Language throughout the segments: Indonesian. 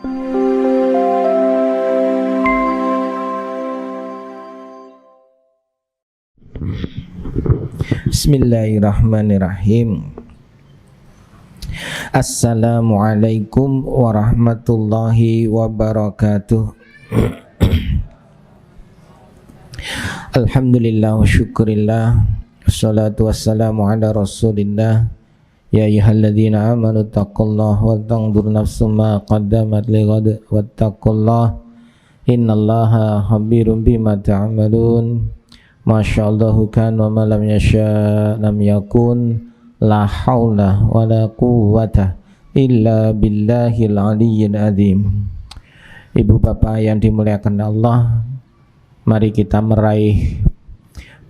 Bismillahirrahmanirrahim. Assalamualaikum warahmatullahi wabarakatuh. Alhamdulillah wa syukurillah, wassalatu wassalamu ala rasulillah. Ya ayyuhalladzina amanu taqullaha wa tanzur nafsum ma qaddamat lighad wattaqullaha innallaha khabirum bima ta'malun. Masyaallahu kan wa ma lam yasha lam yakun. La haula wa la quwwata illa billahil aliyyil azim. Ibu bapak yang dimuliakan Allah, mari kita meraih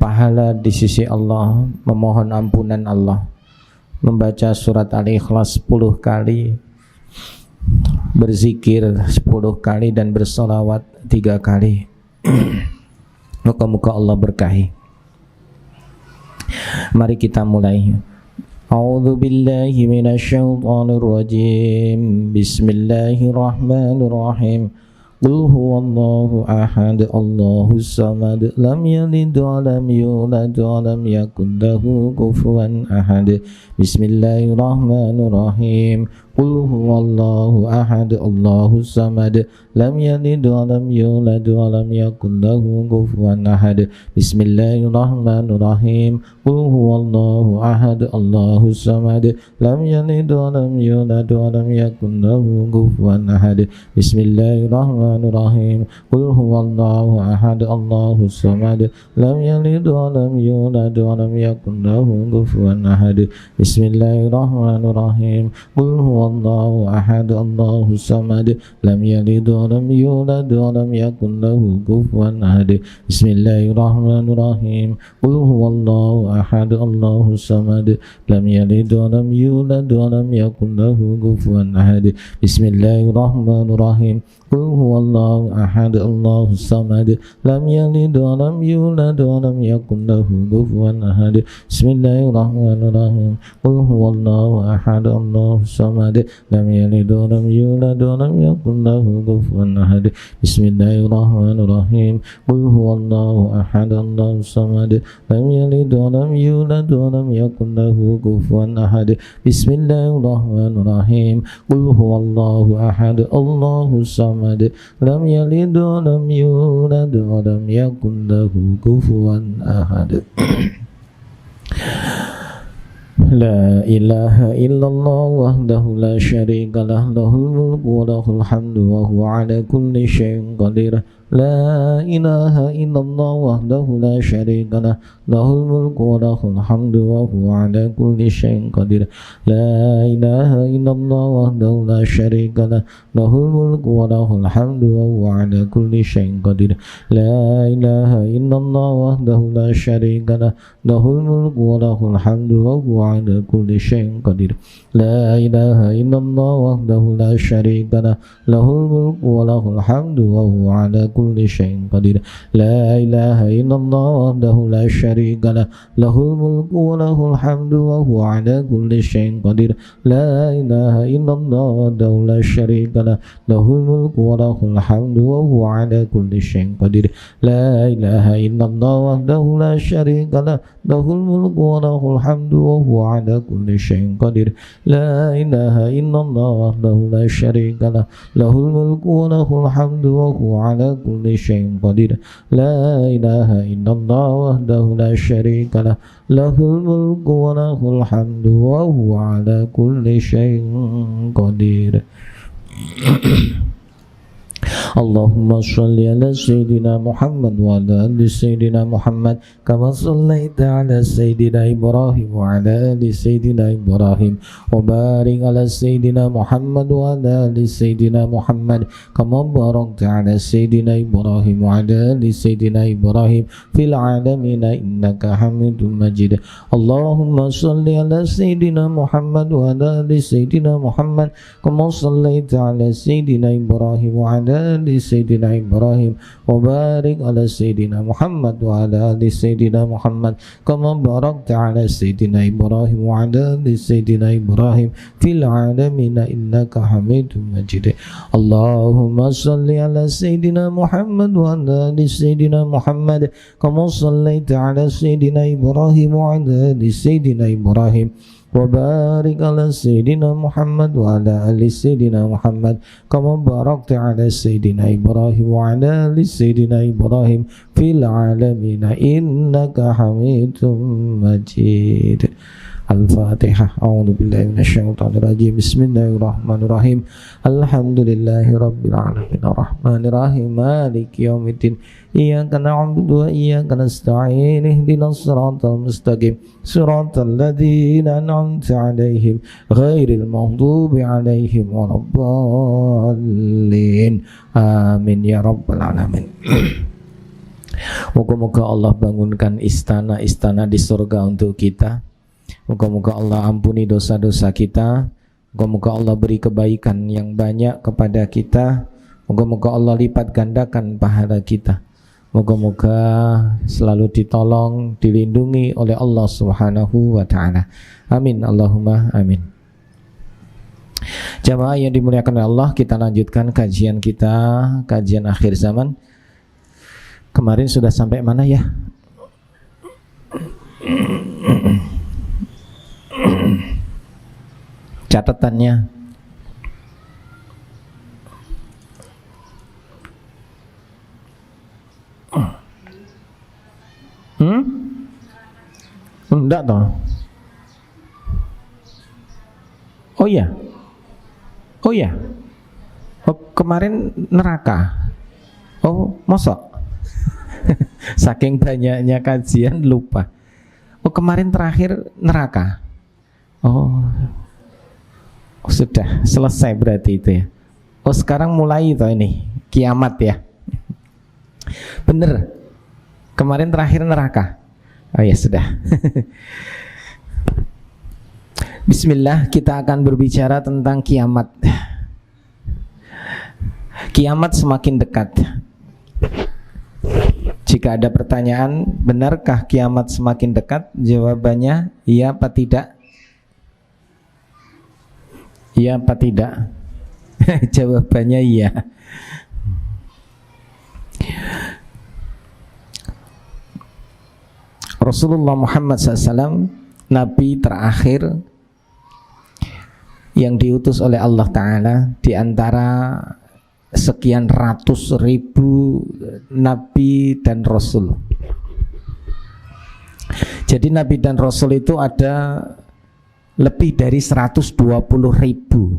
pahala di sisi Allah, memohon ampunan Allah, membaca surat Al-Ikhlas 10 kali, berzikir 10 kali, dan bersolawat 3 kali. Moga-moga Allah berkahi. Mari kita mulai. A'udzu billahi minasyaitonir rajim. Bismillahirrahmanirrahim. Qul huwallahu ahad, Allahus samad, lam yalid wa lam yulad wa lam yakul lahu kufuwan ahad. Bismillahirrahmanirrahim. Qul huwallahu ahad, Allahus samad, lam yalid wa lam yulad wa lam yakul lahu kufuwan ahad. Bismillahirrahmanirrahim. Qul huwallahu ahad, Allahus samad, lam yalid wa lam yulad wa lam yakul lahu kufuwan ahad. Bismillahirrahmanirrahim. Qul huwallahu ahad, Allahus samad, lam yalid wa lam yulad wa lam yakul lahu kufuwan ahad. Bismillahirrahmanirrahim. Qul huwallahu ahad, Allahus samad, lam yalid wa lam yulad wa lam yakul lahu kufuwan ahad. Bismillahirrahmanirrahim. Qul huwallahu ahad, Allahus samad, lam yalid wa lam yulad wa lam yakul lahu kufuwan ahad. Bismillahirrahmanirrahim. Qul huwallahu ahad, Allahus samad, lam yalid wa lam yulad wa lam yakul lahu kufuwan ahad. Bismillahirrahmanirrahim. Qul huwallahu ahad, Allahus samad, lam yalid wa lam yulad wa lam yakul lahu kufuwan ahad. Bismillahirrahmanirrahim. Qul huwallahu ahad, Allahus samad, lam yalid wa lam yulad wa lam yakul lahu kufuwan ahad. Bismillahirrahmanirrahim. Qul huwallahu ahad, Allahus samad, lam yalid wa lam yulad wa lam yakul lahu kufuwan ahad. La ilaha illallah wahdahu la syarika lah, lahul mulku wa lahul hamdu wa huwa ala kulli syai'in qadir. La ilaha illallah wahdahu la syarika lah, lahul mulku wa lahul hamdu wa huwa ala kulli syai'in qadir. La ilaha illallah wahdahu la syarika lah, lahul mulku wa lahul hamdu wa huwa ala kulli syai'in qadir. La ilaha illallah wahdahu la syarika lah, lahul mulku wa lahul hamdu wa huwa ala kulli syai'in qadir. La ilaha illallah wahdahu la syarika lah, lahul mulku wa lahul hamdu wa huwa ala kulli syai'in qadir. La ilaha illallah wahdahu la syarika lah, lahul mulku wa lahul hamdu wa huwa ala kulli syai'in qadir. La ilaha illallah wahdahu la syarika lah, lahul mulku wa lahul hamdu wa huwa ala kulli syai'in qadir. La ilaha illallah wahdahu la syarika lah, lahul mulku wa lahul hamdu wa huwa ala kulli syai'in qadir. La ilaha illallah wahdahu la syarika lah, lahul mulku wa lahul hamdu wa huwa ala kulli syai'in qadir. La ilaha illallah wahdahu la syarika lah, lahul mulku wa lahul hamdu wa huwa ala kulli syai'in qadir. Allahumma sholli ala Sayyidina Muhammad wa ala ali Sayyidina Muhammad kama sallaita ala Sayyidina Ibrahim wa ala ali Sayyidina Ibrahim wa barik ala Sayyidina Muhammad wa ala ali Sayyidina Muhammad kama barakta ala Sayyidina Ibrahim wa ala ali Sayyidina Ibrahim fil alamin innaka Hamidum Majid. Allahumma sholli ala Sayyidina Muhammad wa ala ali Sayyidina Muhammad kama sallaita ala Sayyidina Ibrahim wa ala ali Sayyidina Ibrahim wa barik ala Sayyidina Muhammad wa ala ali Sayyidina Muhammad kama barakta ala Sayyidina Ibrahim wa ala ali Sayyidina Ibrahim fil alamin innaka Hamidum Majid. Allahumma salli ala Sayyidina Muhammad wa ala ali Sayyidina Muhammad kama sallaita ala Sayyidina Ibrahim wa ala ali Sayyidina Ibrahim wa barik ala Sayyidina Muhammad wa ala ali Sayyidina Muhammad kama barakta ala Sayyidina Ibrahim wa ala ali Sayyidina Ibrahim fil alamin innaka Hamidum Majid. Al-Fatihah. A'udzu billahi minasyaitonir rajim. Bismillahirrahmanirrahim. Alhamdulillahi rabbil alamin arrahmanir rahim maliki yaumiddin. Iyyaka na'budu wa iyyaka nasta'in ihdinas siratal mustaqim siratal ladzina an'amta 'alaihim ghairil maghdubi 'alaihim waladdallin. Amin ya rabbal alamin. Moga-moga Allah bangunkan istana-istana di surga untuk kita. Moga-moga Allah ampuni dosa-dosa kita. Moga-moga Allah beri kebaikan yang banyak kepada kita. Moga-moga Allah lipat gandakan pahala kita. Moga-moga selalu ditolong, dilindungi oleh Allah Subhanahu wa ta'ala. Amin, Allahumma amin. Jamaah yang dimuliakan oleh Allah, kita lanjutkan kajian kita, kajian akhir zaman. Kemarin sudah sampai mana ya? Catatannya enggak toh? Oh iya. Oh iya. Oh, kemarin neraka. Oh, mosok. Saking banyaknya kajian lupa. Oh, kemarin terakhir neraka. Oh, sudah selesai berarti itu ya. Oh, sekarang mulai itu ini kiamat ya. Bener. Kemarin terakhir neraka. Oh ya sudah. Bismillah, kita akan berbicara tentang kiamat. Kiamat semakin dekat. Jika ada pertanyaan, benarkah kiamat semakin dekat? Jawabannya iya apa tidak? Iya apa tidak? Jawabannya iya. Rasulullah Muhammad SAW, Nabi terakhir yang diutus oleh Allah Ta'ala di antara sekian ratus ribu Nabi dan Rasul. Jadi Nabi dan Rasul itu ada lebih dari 120 ribu.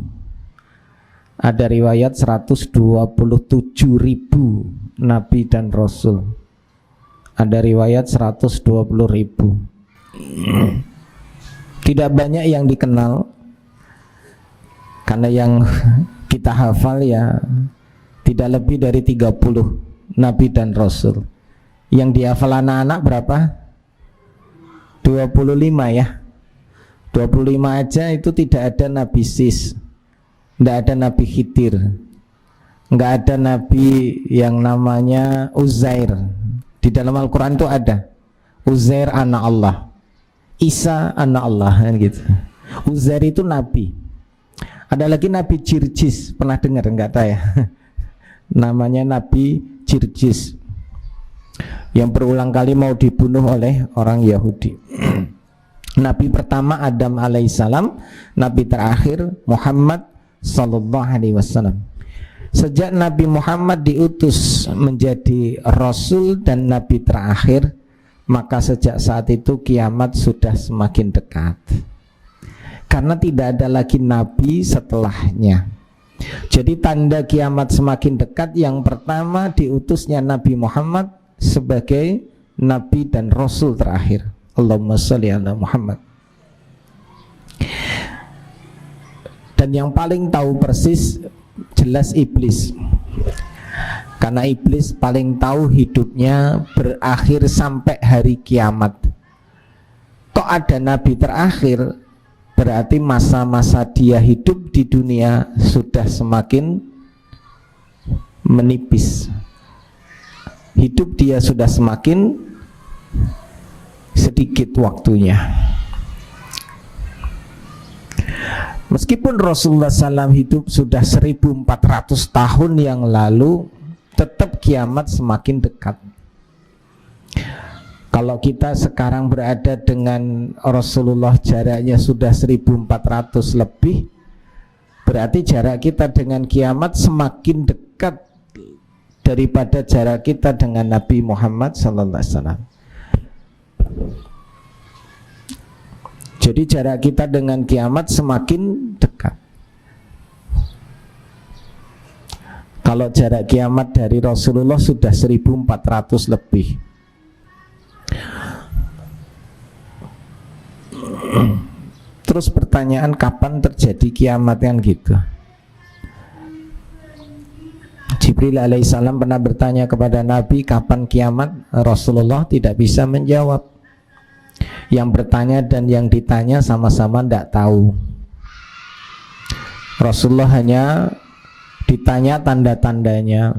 Ada riwayat 127 ribu Nabi dan Rasul. Ada riwayat 120 ribu. Tidak banyak yang dikenal, karena yang kita hafal ya tidak lebih dari 30 Nabi dan Rasul. Yang dihafal anak-anak berapa? 25 ya. 25 aja itu tidak ada Nabi Sis, tidak ada Nabi Khidir, nggak ada Nabi yang namanya Uzair. Di dalam Al-Quran itu ada Uzair anak Allah, Isa anak Allah kan gitu. Uzair itu Nabi. Ada lagi Nabi Jirjis, pernah dengar enggak tahu ya? Namanya Nabi Jirjis, yang berulang kali mau dibunuh oleh orang Yahudi. Nabi pertama Adam alaihissalam, Nabi terakhir Muhammad sallallahu alaihi wasallam. Sejak Nabi Muhammad diutus menjadi Rasul dan Nabi terakhir, maka sejak saat itu kiamat sudah semakin dekat. Karena tidak ada lagi Nabi setelahnya. Jadi tanda kiamat semakin dekat, yang pertama diutusnya Nabi Muhammad sebagai Nabi dan Rasul terakhir. Allahumma sholli ala Muhammad. Dan yang paling tahu persis jelas iblis, karena iblis paling tahu hidupnya berakhir sampai hari kiamat. Kok ada nabi terakhir, berarti masa-masa dia hidup di dunia sudah semakin menipis. Hidup dia sudah semakin sedikit waktunya. Meskipun Rasulullah SAW hidup sudah 1400 tahun yang lalu, tetap kiamat semakin dekat. Kalau kita sekarang berada dengan Rasulullah jaraknya sudah 1400 lebih, berarti jarak kita dengan kiamat semakin dekat daripada jarak kita dengan Nabi Muhammad SAW. Jadi jarak kita dengan kiamat semakin dekat. Kalau jarak kiamat dari Rasulullah sudah 1400 lebih. Terus pertanyaan, kapan terjadi kiamat kan gitu. Jibril alaihissalam pernah bertanya kepada Nabi kapan kiamat. Rasulullah tidak bisa menjawab. Yang bertanya dan yang ditanya sama-sama tidak tahu. Rasulullah hanya ditanya tanda-tandanya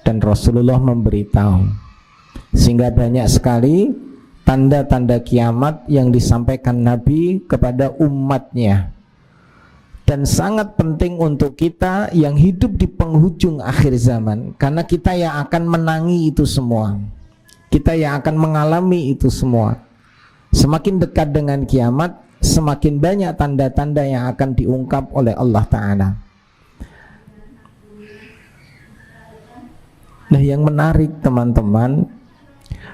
dan Rasulullah memberitahu. Sehingga banyak sekali tanda-tanda kiamat yang disampaikan Nabi kepada umatnya. Dan sangat penting untuk kita yang hidup di penghujung akhir zaman, karena kita yang akan menangi itu semua, kita yang akan mengalami itu semua. Semakin dekat dengan kiamat, semakin banyak tanda-tanda yang akan diungkap oleh Allah Ta'ala. Nah, yang menarik teman-teman,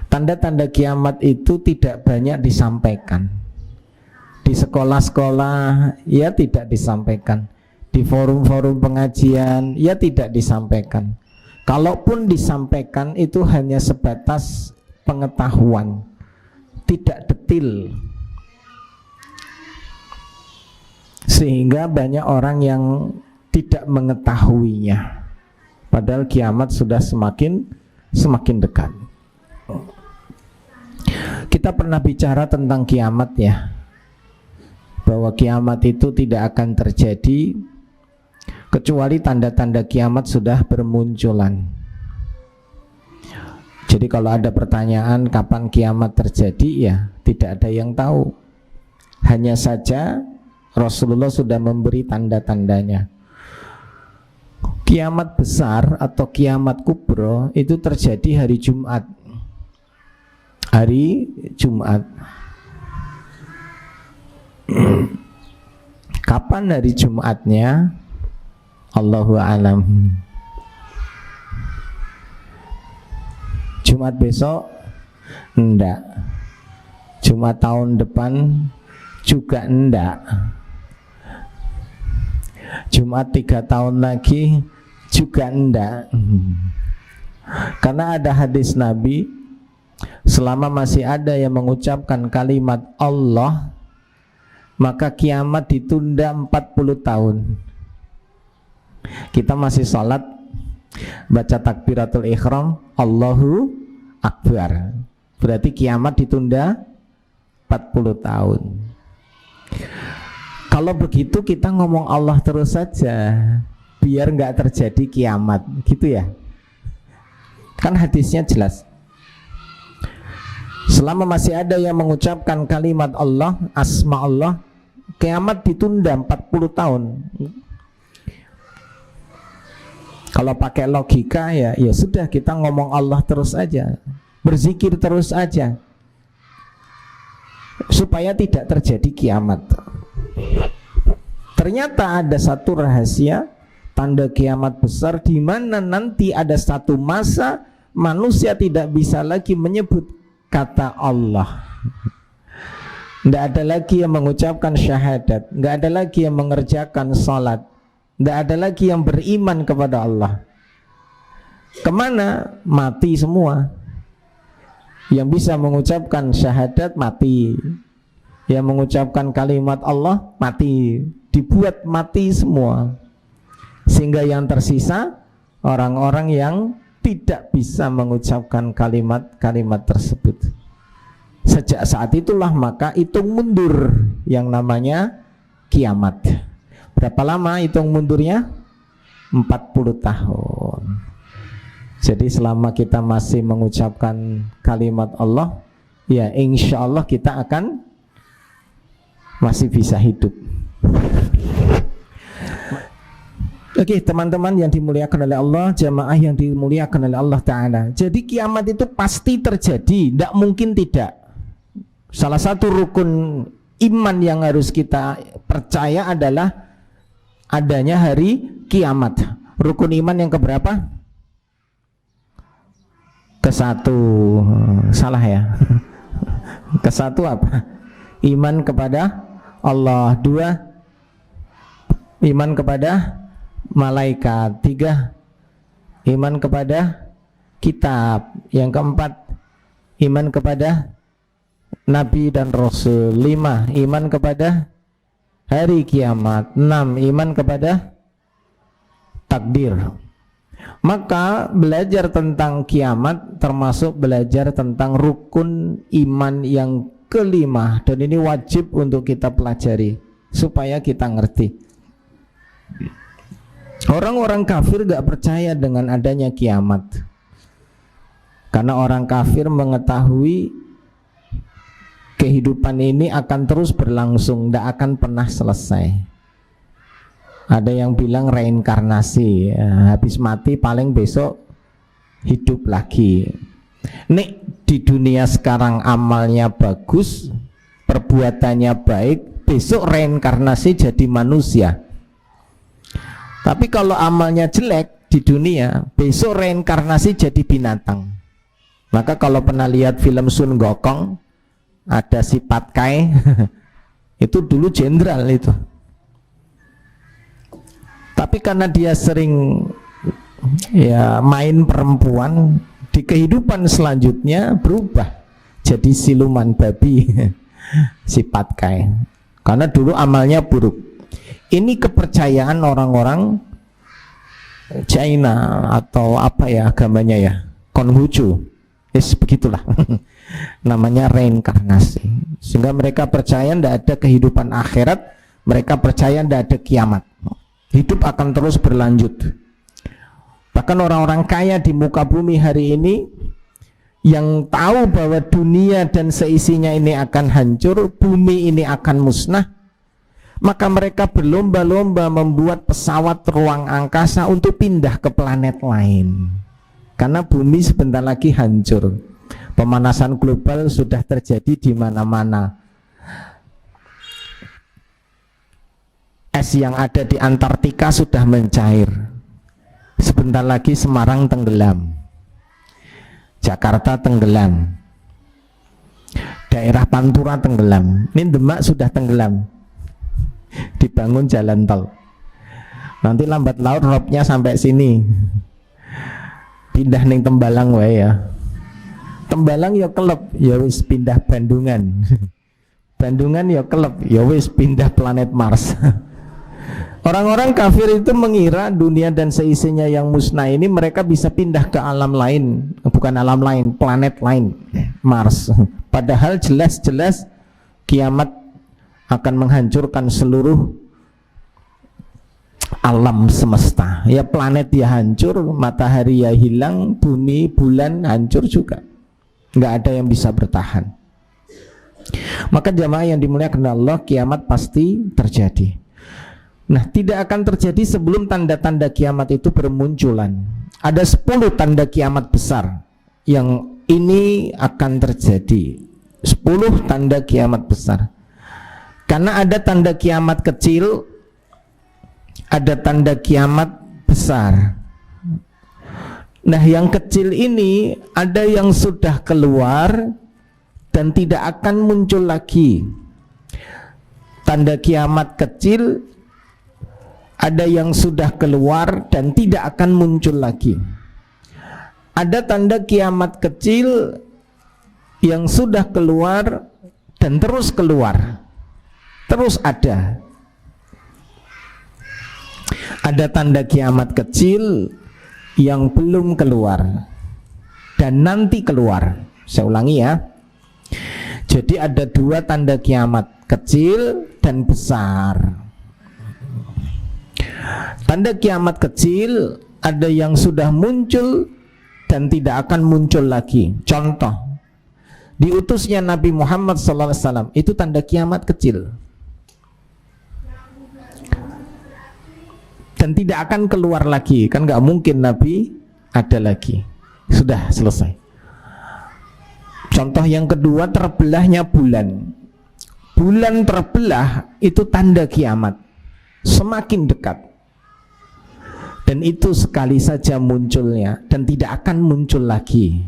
tanda-tanda kiamat itu tidak banyak disampaikan. Di sekolah-sekolah ya tidak disampaikan, di forum-forum pengajian ya tidak disampaikan. Kalaupun disampaikan itu hanya sebatas pengetahuan, tidak detil, sehingga banyak orang yang tidak mengetahuinya. Padahal kiamat sudah semakin dekat. Kita pernah bicara tentang kiamat ya, bahwa kiamat itu tidak akan terjadi kecuali tanda-tanda kiamat sudah bermunculan. Jadi kalau ada pertanyaan kapan kiamat terjadi, ya tidak ada yang tahu. Hanya saja Rasulullah sudah memberi tanda-tandanya. Kiamat besar atau kiamat kubro itu terjadi hari Jumat. Hari Jumat. Kapan hari Jumatnya? Allahu a'lam. Jumat besok? Enggak. Jumat tahun depan juga enggak. Jumat 3 tahun lagi juga enggak. Karena ada hadis Nabi, selama masih ada yang mengucapkan kalimat Allah, maka kiamat ditunda 40 tahun. Kita masih sholat, baca takbiratul ihram, Allahu Akbar, berarti kiamat ditunda 40 tahun. Kalau begitu kita ngomong Allah terus saja, biar nggak terjadi kiamat, gitu ya. Kan hadisnya jelas. Selama masih ada yang mengucapkan kalimat Allah, asma Allah, kiamat ditunda 40 tahun. Kalau pakai logika ya sudah, kita ngomong Allah terus aja, berzikir terus aja, supaya tidak terjadi kiamat. Ternyata ada satu rahasia tanda kiamat besar, di mana nanti ada satu masa manusia tidak bisa lagi menyebut kata Allah. Tidak ada lagi yang mengucapkan syahadat, tidak ada lagi yang mengerjakan salat, tidak ada lagi yang beriman kepada Allah. Kemana? Mati semua. Yang bisa mengucapkan syahadat mati, yang mengucapkan kalimat Allah mati, dibuat mati semua. Sehingga yang tersisa orang-orang yang tidak bisa mengucapkan kalimat-kalimat tersebut. Sejak saat itulah maka hitung mundur yang namanya kiamat. Berapa lama hitung mundurnya? 40 tahun. Jadi selama kita masih mengucapkan kalimat Allah, ya insya Allah kita akan masih bisa hidup. Oke, teman-teman yang dimuliakan oleh Allah, jamaah yang dimuliakan oleh Allah Ta'ala. Jadi kiamat itu pasti terjadi, tidak mungkin tidak. Salah satu rukun iman yang harus kita percaya adalah adanya hari kiamat. Rukun iman yang keberapa? Ke-1. Salah ya. Ke-1 apa? Iman kepada Allah. 2, iman kepada malaikat. 3, iman kepada kitab. Yang keempat, iman kepada Nabi dan Rasul. 5, iman kepada hari kiamat. 6, iman kepada takdir. Maka belajar tentang kiamat termasuk belajar tentang rukun iman yang kelima, dan ini wajib untuk kita pelajari supaya kita ngerti. Orang-orang kafir gak percaya dengan adanya kiamat, karena orang kafir mengetahui kehidupan ini akan terus berlangsung, tidak akan pernah selesai. Ada yang bilang reinkarnasi, ya, habis mati paling besok hidup lagi. Nih di dunia sekarang amalnya bagus, perbuatannya baik, besok reinkarnasi jadi manusia. Tapi kalau amalnya jelek di dunia, besok reinkarnasi jadi binatang. Maka kalau pernah lihat film Sun Gokong, ada si Patkai itu dulu jenderal itu, tapi karena dia sering ya main perempuan, di kehidupan selanjutnya berubah jadi siluman babi si Patkai, karena dulu amalnya buruk. Ini kepercayaan orang-orang China atau apa ya agamanya ya, Konghucu, begitulah namanya reinkarnasi. Sehingga mereka percaya tidak ada kehidupan akhirat, mereka percaya tidak ada kiamat, hidup akan terus berlanjut. Bahkan orang-orang kaya di muka bumi hari ini yang tahu bahwa dunia dan seisinya ini akan hancur, bumi ini akan musnah, maka mereka berlomba-lomba membuat pesawat ruang angkasa untuk pindah ke planet lain, karena bumi sebentar lagi hancur. Pemanasan global sudah terjadi di mana-mana. Es yang ada di Antartika sudah mencair. Sebentar lagi Semarang tenggelam, Jakarta tenggelam, daerah Pantura tenggelam. Ini Demak sudah tenggelam, dibangun jalan tol. Nanti lambat laun robnya sampai sini, pindah ning Tembalang wae ya. Tembalang ya kelep, ya wis pindah Bandungan. Bandungan ya kelep, ya wis pindah planet Mars. Orang-orang kafir itu mengira dunia dan seisinya yang musnah ini mereka bisa pindah ke alam lain, bukan alam lain, planet lain, Mars. Padahal jelas-jelas kiamat akan menghancurkan seluruh alam semesta. Ya planet ya hancur, matahari ya hilang, bumi, bulan hancur juga. Nggak ada yang bisa bertahan. Maka jamaah yang dimuliakan Allah, kiamat pasti terjadi. Nah, tidak akan terjadi sebelum tanda-tanda kiamat itu bermunculan. Ada 10 tanda kiamat besar yang ini akan terjadi. 10 tanda kiamat besar. Karena ada tanda kiamat kecil, ada tanda kiamat besar. Nah, yang kecil ini ada yang sudah keluar dan tidak akan muncul lagi. Tanda kiamat kecil ada yang sudah keluar dan tidak akan muncul lagi. Ada tanda kiamat kecil yang sudah keluar dan terus keluar, terus ada. Ada tanda kiamat kecil yang belum keluar dan nanti keluar. Saya ulangi ya. Jadi ada 2 tanda kiamat, kecil dan besar. Tanda kiamat kecil ada yang sudah muncul dan tidak akan muncul lagi. Contoh, diutusnya Nabi Muhammad SAW itu tanda kiamat kecil dan tidak akan keluar lagi. Kan nggak mungkin Nabi ada lagi, sudah selesai. Contoh yang kedua, terbelahnya bulan. Bulan terbelah itu tanda kiamat, semakin dekat. Dan itu sekali saja munculnya dan tidak akan muncul lagi.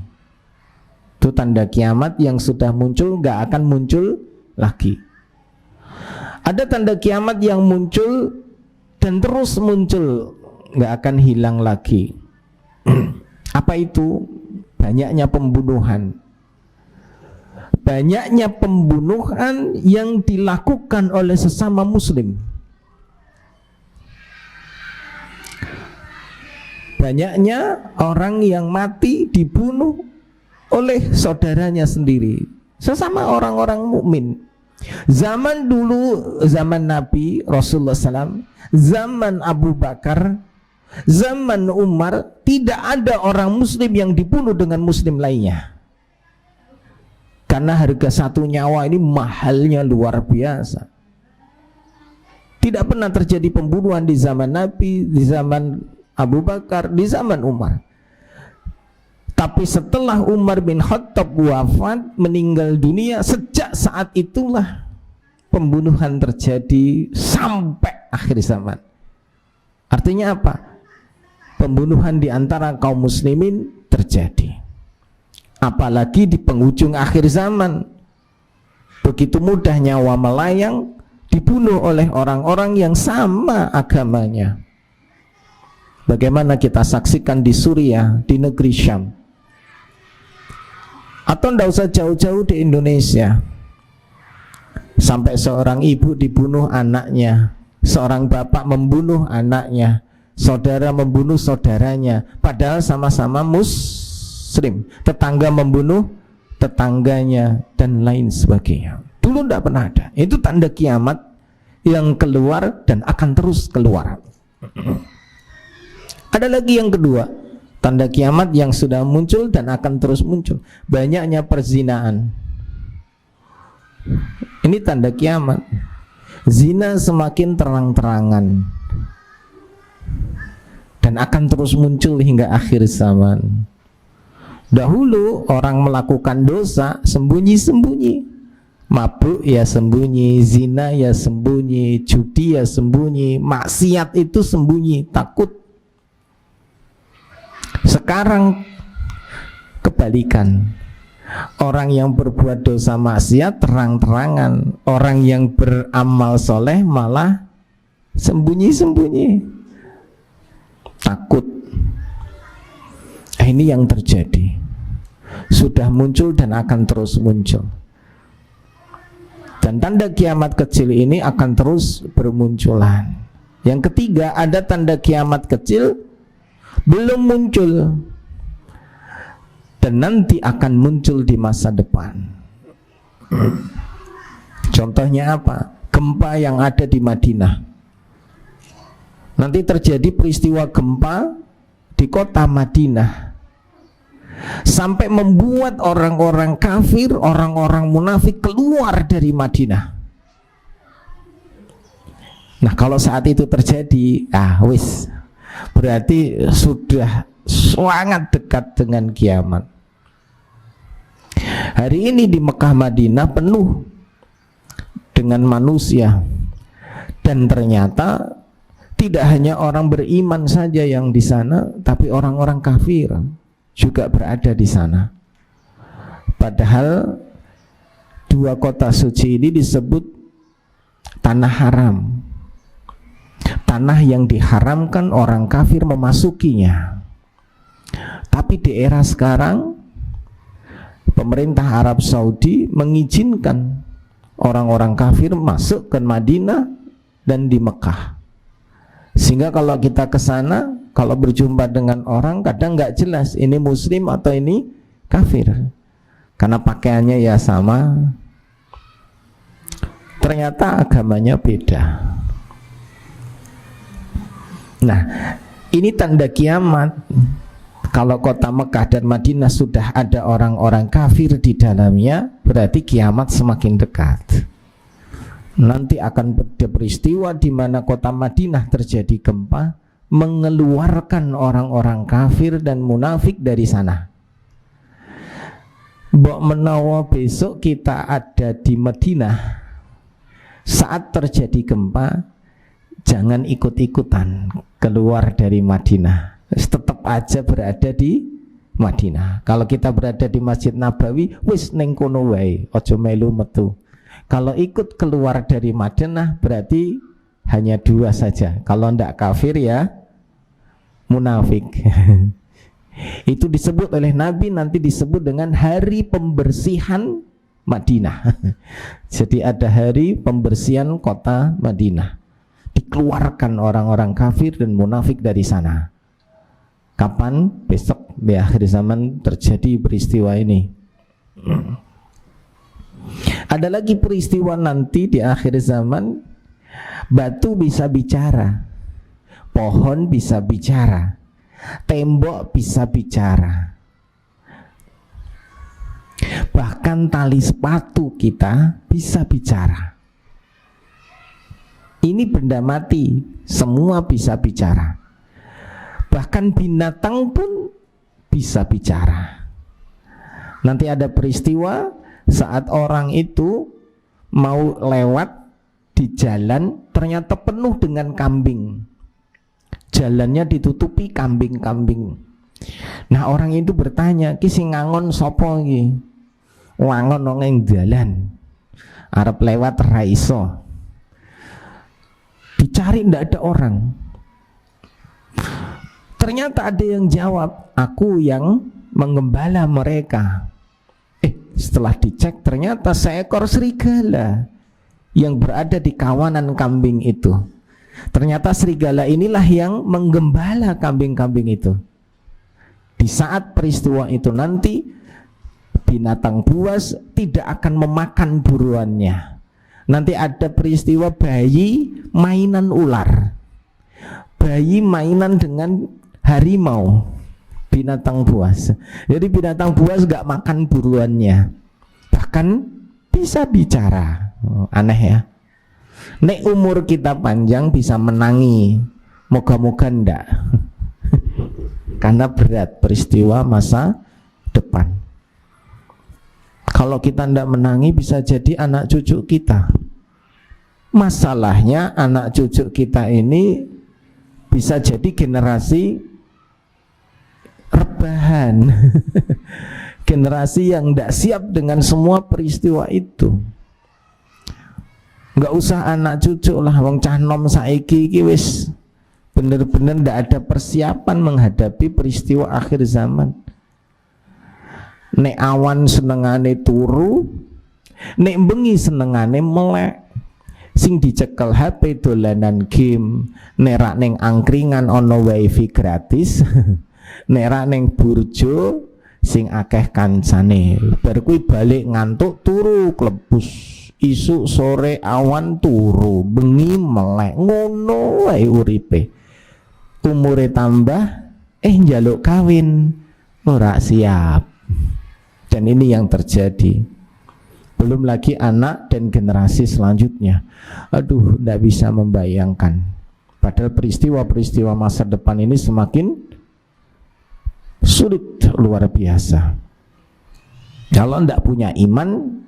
Itu tanda kiamat yang sudah muncul gak akan muncul lagi. Ada tanda kiamat yang muncul dan terus muncul, gak akan hilang lagi. Apa itu? Banyaknya pembunuhan. Banyaknya pembunuhan yang dilakukan oleh sesama muslim. Banyaknya orang yang mati dibunuh oleh saudaranya sendiri, sesama orang-orang mukmin. Zaman dulu, zaman Nabi Rasulullah SAW, zaman Abu Bakar, zaman Umar, tidak ada orang muslim yang dibunuh dengan muslim lainnya. Karena harga satu nyawa ini mahalnya luar biasa. Tidak pernah terjadi pembunuhan di zaman Nabi, di zaman Abu Bakar, di zaman Umar. Tapi setelah Umar bin Khattab wafat, meninggal dunia, sejak saat itulah pembunuhan terjadi sampai akhir zaman. Artinya apa? Pembunuhan di antara kaum muslimin terjadi. Apalagi di penghujung akhir zaman, begitu mudah nyawa melayang, dibunuh oleh orang-orang yang sama agamanya. Bagaimana kita saksikan di Suriah, di negeri Syam, atau tidak usah jauh-jauh di Indonesia. Sampai seorang ibu dibunuh anaknya, seorang bapak membunuh anaknya, saudara membunuh saudaranya, padahal sama-sama muslim. Tetangga membunuh tetangganya dan lain sebagainya. Dulu tidak pernah ada. Itu tanda kiamat yang keluar dan akan terus keluar. Ada lagi yang kedua, tanda kiamat yang sudah muncul dan akan terus muncul. Banyaknya perzinaan. Ini tanda kiamat. Zina semakin terang-terangan dan akan terus muncul hingga akhir zaman. Dahulu orang melakukan dosa sembunyi-sembunyi. Mabuk ya sembunyi, zina ya sembunyi, judi ya sembunyi, maksiat itu sembunyi, takut. Sekarang kebalikan. Orang yang berbuat dosa maksiat terang-terangan, orang yang beramal soleh malah sembunyi-sembunyi, takut. Ini yang terjadi, sudah muncul dan akan terus muncul. Dan tanda kiamat kecil ini akan terus bermunculan. Yang ketiga, ada tanda kiamat kecil belum muncul dan nanti akan muncul di masa depan. Contohnya apa? Gempa yang ada di Madinah. Nanti terjadi peristiwa gempa di kota Madinah sampai membuat orang-orang kafir, orang-orang munafik keluar dari Madinah. Nah, kalau saat itu terjadi, wis, berarti sudah sangat dekat dengan kiamat. Hari ini di Mekah Madinah penuh dengan manusia, dan ternyata tidak hanya orang beriman saja yang di sana, tapi orang-orang kafir juga berada di sana. Padahal dua kota suci ini disebut tanah haram, tanah yang diharamkan orang kafir memasukinya. Tapi di era sekarang pemerintah Arab Saudi mengizinkan orang-orang kafir masuk ke Madinah dan di Mekah. Sehingga kalau kita ke sana, kalau berjumpa dengan orang, kadang nggak jelas ini muslim atau ini kafir, karena pakaiannya ya sama, ternyata agamanya beda. Nah, ini tanda kiamat. Kalau kota Mekah dan Madinah sudah ada orang-orang kafir di dalamnya, berarti kiamat semakin dekat. Nanti akan ada peristiwa di mana kota Madinah terjadi gempa, mengeluarkan orang-orang kafir dan munafik dari sana. Mbok menawa besok kita ada di Madinah, saat terjadi gempa, jangan ikut-ikutan keluar dari Madinah. Tetap aja berada di Madinah. Kalau kita berada di Masjid Nabawi, wis ning kono wae, aja melu metu. Kalau ikut keluar dari Madinah berarti hanya dua saja. Kalau ndak kafir ya munafik. Itu disebut oleh Nabi, nanti disebut dengan hari pembersihan Madinah. Jadi ada hari pembersihan kota Madinah. Dikeluarkan orang-orang kafir dan munafik dari sana. Kapan? Besok di akhir zaman terjadi peristiwa ini. Ada lagi peristiwa nanti di akhir zaman, batu bisa bicara, pohon bisa bicara, tembok bisa bicara, bahkan tali sepatu kita bisa bicara. Ini benda mati, semua bisa bicara. Bahkan binatang pun bisa bicara. Nanti ada peristiwa saat orang itu mau lewat di jalan, ternyata penuh dengan kambing. Jalannya ditutupi kambing-kambing. Nah, orang itu bertanya, "Ki sing ngangon sapa iki?" "Wangon nang ing dalan. Arep lewat ra iso." Dicari ndak ada orang. Ternyata ada yang jawab, "Aku yang menggembala mereka." Setelah dicek ternyata seekor serigala yang berada di kawanan kambing itu. Ternyata serigala inilah yang menggembala kambing-kambing itu. Di saat peristiwa itu nanti, binatang buas tidak akan memakan buruannya. Nanti ada peristiwa bayi mainan ular, bayi mainan dengan harimau, binatang buas. Jadi binatang buas gak makan buruannya, bahkan bisa bicara. Aneh ya. Nek umur kita panjang bisa menangi, moga-moga ndak. Karena berat peristiwa masa depan. Kalau kita ndak menangi bisa jadi anak cucu kita. Masalahnya anak cucu kita ini bisa jadi generasi rebahan. Generasi yang tidak siap dengan semua peristiwa itu. Nggak usah anak cucu lah, wong cah nom saiki iki wis bener-bener ndak ada persiapan menghadapi peristiwa akhir zaman. Nek awan senengane turu, nek bengi senengane melek. Sing dicekel HP dolanan game, nerak neng angkringan ono wifi gratis. Nerak neng burjo sing akeh kancane. Bar kuwi balik ngantuk turu klebus. Isuk sore awan turu, bengi melek. Ngono wae uripe. Umure tambah njaluk kawin ora siap. Dan ini yang terjadi. Belum lagi anak dan generasi selanjutnya. Aduh, tidak bisa membayangkan. Padahal peristiwa-peristiwa masa depan ini semakin sulit, luar biasa. Kalau tidak punya iman,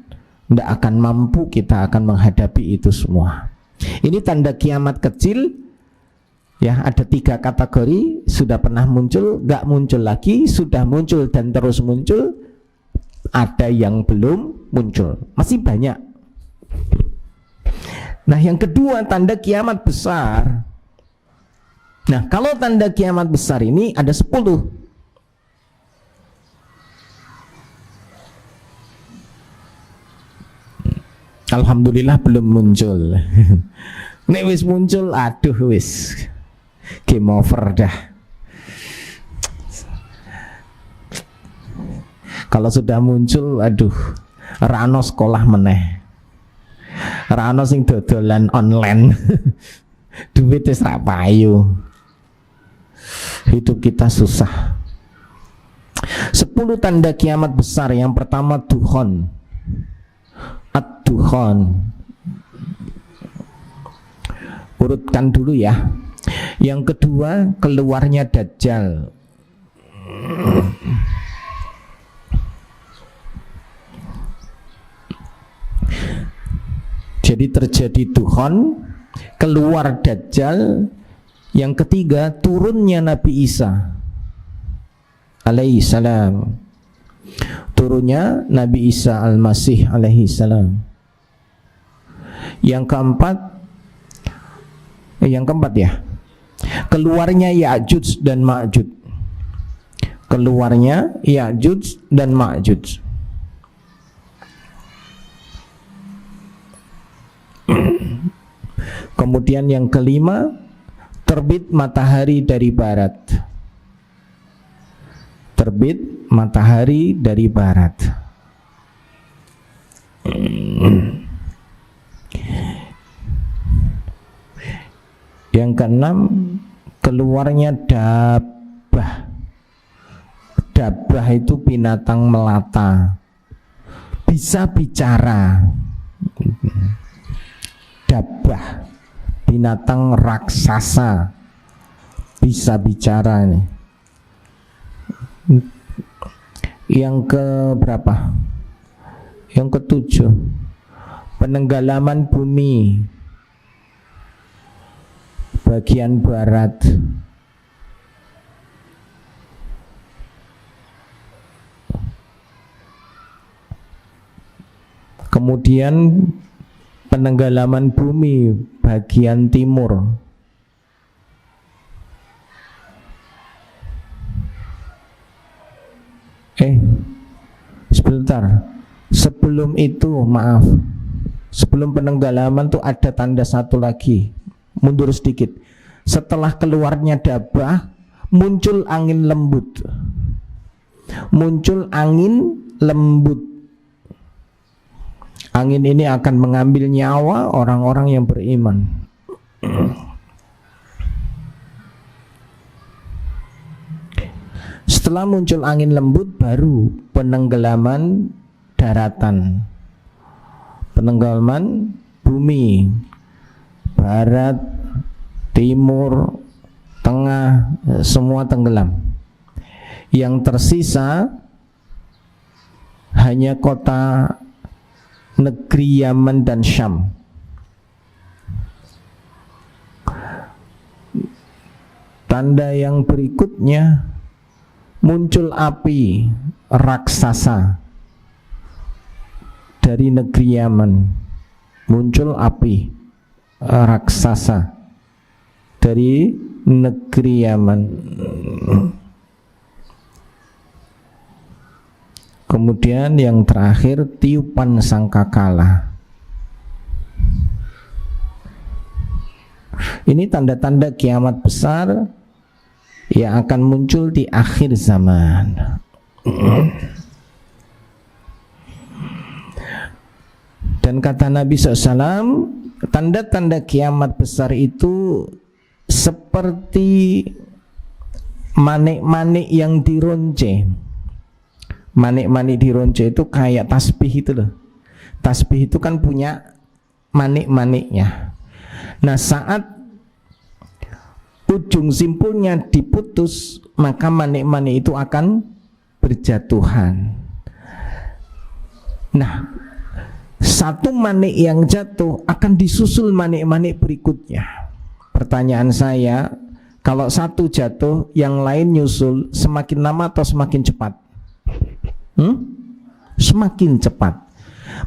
tidak akan mampu, kita akan menghadapi itu semua. Ini tanda kiamat kecil. Ya, ada 3 kategori. Sudah pernah muncul, nggak muncul lagi, sudah muncul dan terus muncul. Ada yang belum muncul, masih banyak. Nah, yang kedua tanda kiamat besar. Nah, kalau tanda kiamat besar ini ada 10. Alhamdulillah belum muncul. Nek wis muncul, aduh wis game over dah. Kalau sudah muncul, aduh, rano sekolah meneh, rano sing dodolan online, duit wis ra payu. hidup kita susah. 10 tanda kiamat besar. Yang pertama dukhon, ad-dukhon. Urutkan dulu ya. Yang kedua keluarnya Dajjal. Jadi terjadi dukhon, keluar Dajjal. Yang ketiga turunnya Nabi Isa alaihi salam. Turunnya Nabi Isa al-Masih alaihi salam. Yang keempat ya, keluarnya Ya'juj dan Ma'juj. Keluarnya Ya'juj dan Ma'juj. Kemudian yang kelima, terbit matahari dari barat. Terbit matahari dari barat. Yang keenam, keluarnya dabbah. Dabbah itu binatang melata, bisa bicara. Dabbah, binatang raksasa, bisa bicara nih. Yang ke berapa? Yang ketujuh, penenggelaman bumi bagian barat. Kemudian penenggelaman bumi bagian timur. Sebentar. Sebelum itu, maaf. Sebelum penenggelaman tuh ada tanda satu lagi. Mundur sedikit. Setelah keluarnya Dabbah, muncul angin lembut. Muncul angin lembut. Angin ini akan mengambil nyawa orang-orang yang beriman. Setelah muncul angin lembut, baru penenggelaman daratan, penenggelaman bumi, barat, timur, tengah, semua tenggelam. Yang tersisa hanya kota negeri Yaman dan Syam. Tanda yang berikutnya, muncul api raksasa dari negeri Yaman. Muncul api raksasa dari negeri Yaman. Kemudian yang terakhir, tiupan sangkakala. Ini tanda-tanda kiamat besar yang akan muncul di akhir zaman. Dan kata Nabi SAW, tanda-tanda kiamat besar itu seperti manik-manik yang dironce. Manik-manik dironce itu kayak tasbih itu loh. Tasbih itu kan punya manik-maniknya. Nah, saat ujung simpulnya diputus, maka manik-manik itu akan berjatuhan. Nah, satu manik yang jatuh akan disusul manik-manik berikutnya. Pertanyaan saya, kalau satu jatuh, yang lain nyusul, semakin lama atau semakin cepat? Semakin cepat.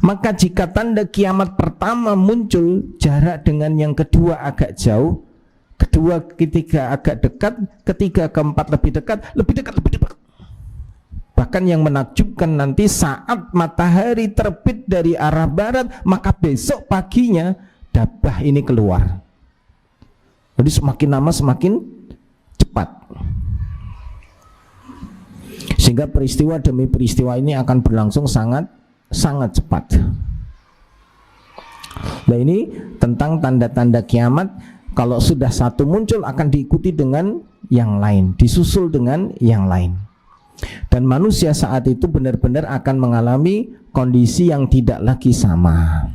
Maka jika tanda kiamat pertama muncul, jarak dengan yang kedua agak jauh, kedua, ketiga agak dekat, ketiga, keempat lebih dekat, lebih dekat, lebih dekat. Bahkan yang menakjubkan nanti saat matahari terbit dari arah barat, maka besok paginya Dabbah ini keluar. Jadi semakin lama semakin cepat. Sehingga peristiwa demi peristiwa ini akan berlangsung sangat cepat. Nah, ini tentang tanda-tanda kiamat. Kalau sudah satu muncul akan diikuti dengan yang lain, disusul dengan yang lain. Dan manusia saat itu benar-benar akan mengalami kondisi yang tidak lagi sama.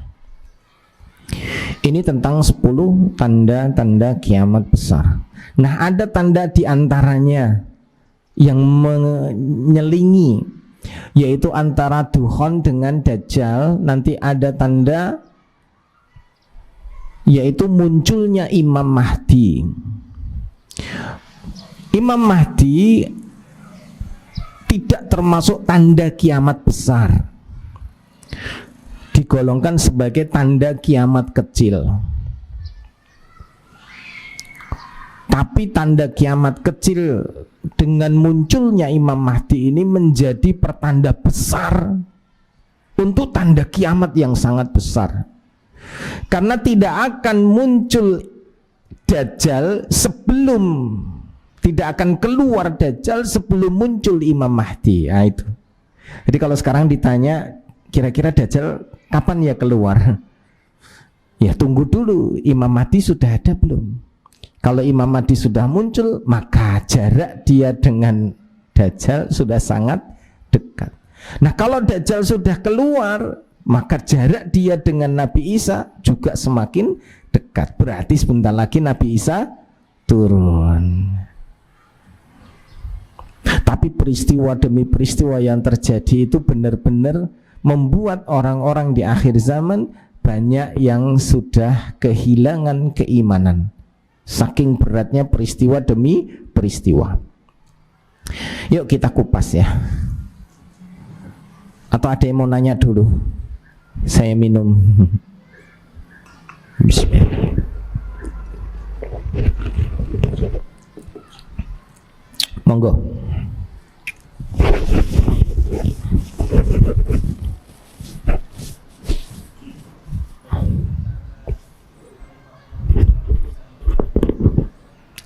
Ini tentang 10 tanda-tanda kiamat besar. Nah, ada tanda diantaranya yang menyelingi, yaitu antara Dukhon dengan Dajjal. Nanti ada tanda, yaitu munculnya Imam Mahdi. Imam Mahdi tidak termasuk tanda kiamat besar, digolongkan sebagai tanda kiamat kecil. Tapi tanda kiamat kecil dengan munculnya Imam Mahdi ini menjadi pertanda besar untuk tanda kiamat yang sangat besar. Karena tidak akan muncul Dajjal sebelum, tidak akan keluar Dajjal sebelum muncul Imam Mahdi. Nah, itu. Jadi kalau sekarang ditanya kira-kira Dajjal kapan ya keluar? Ya tunggu dulu, Imam Mahdi sudah ada belum? Kalau Imam Mahdi sudah muncul, maka jarak dia dengan Dajjal sudah sangat dekat. Nah, kalau Dajjal sudah keluar, maka jarak dia dengan Nabi Isa juga semakin dekat. Berarti sebentar lagi Nabi Isa turun. Tapi peristiwa demi peristiwa yang terjadi itu benar-benar membuat orang-orang di akhir zaman banyak yang sudah kehilangan keimanan. Saking beratnya peristiwa demi peristiwa. Yuk kita kupas ya. Atau ada yang mau nanya dulu? Saya minum. Bismillah. Monggo.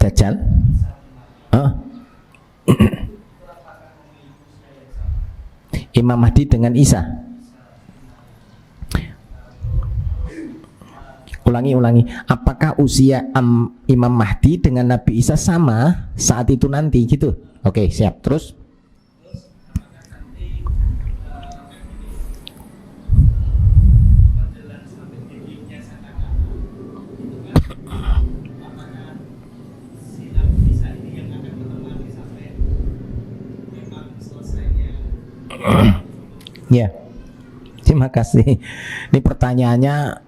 Dajjal? Imam Mahdi dengan Isa. Ulangi. Apakah usia Imam Mahdi dengan Nabi Isa sama saat itu nanti gitu? Oke, siap. Terus? Ya, terima kasih. Ini pertanyaannya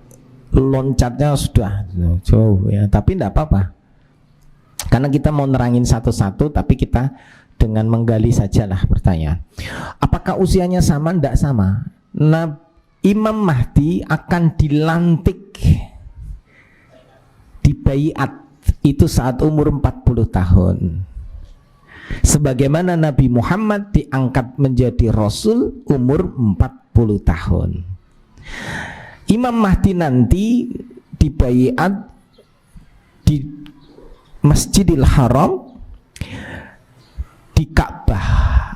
loncatnya sudah jauh ya, tapi tidak apa-apa. Karena kita mau nerangin satu-satu, tapi kita dengan menggali sajalah pertanyaan. Apakah usianya sama? Tidak sama. Nah, Imam Mahdi akan dilantik di baiat itu saat umur 40 tahun. Sebagaimana Nabi Muhammad diangkat menjadi Rasul umur 40 tahun. Imam Mahdi nanti dibaiat di Masjidil Haram, di Ka'bah,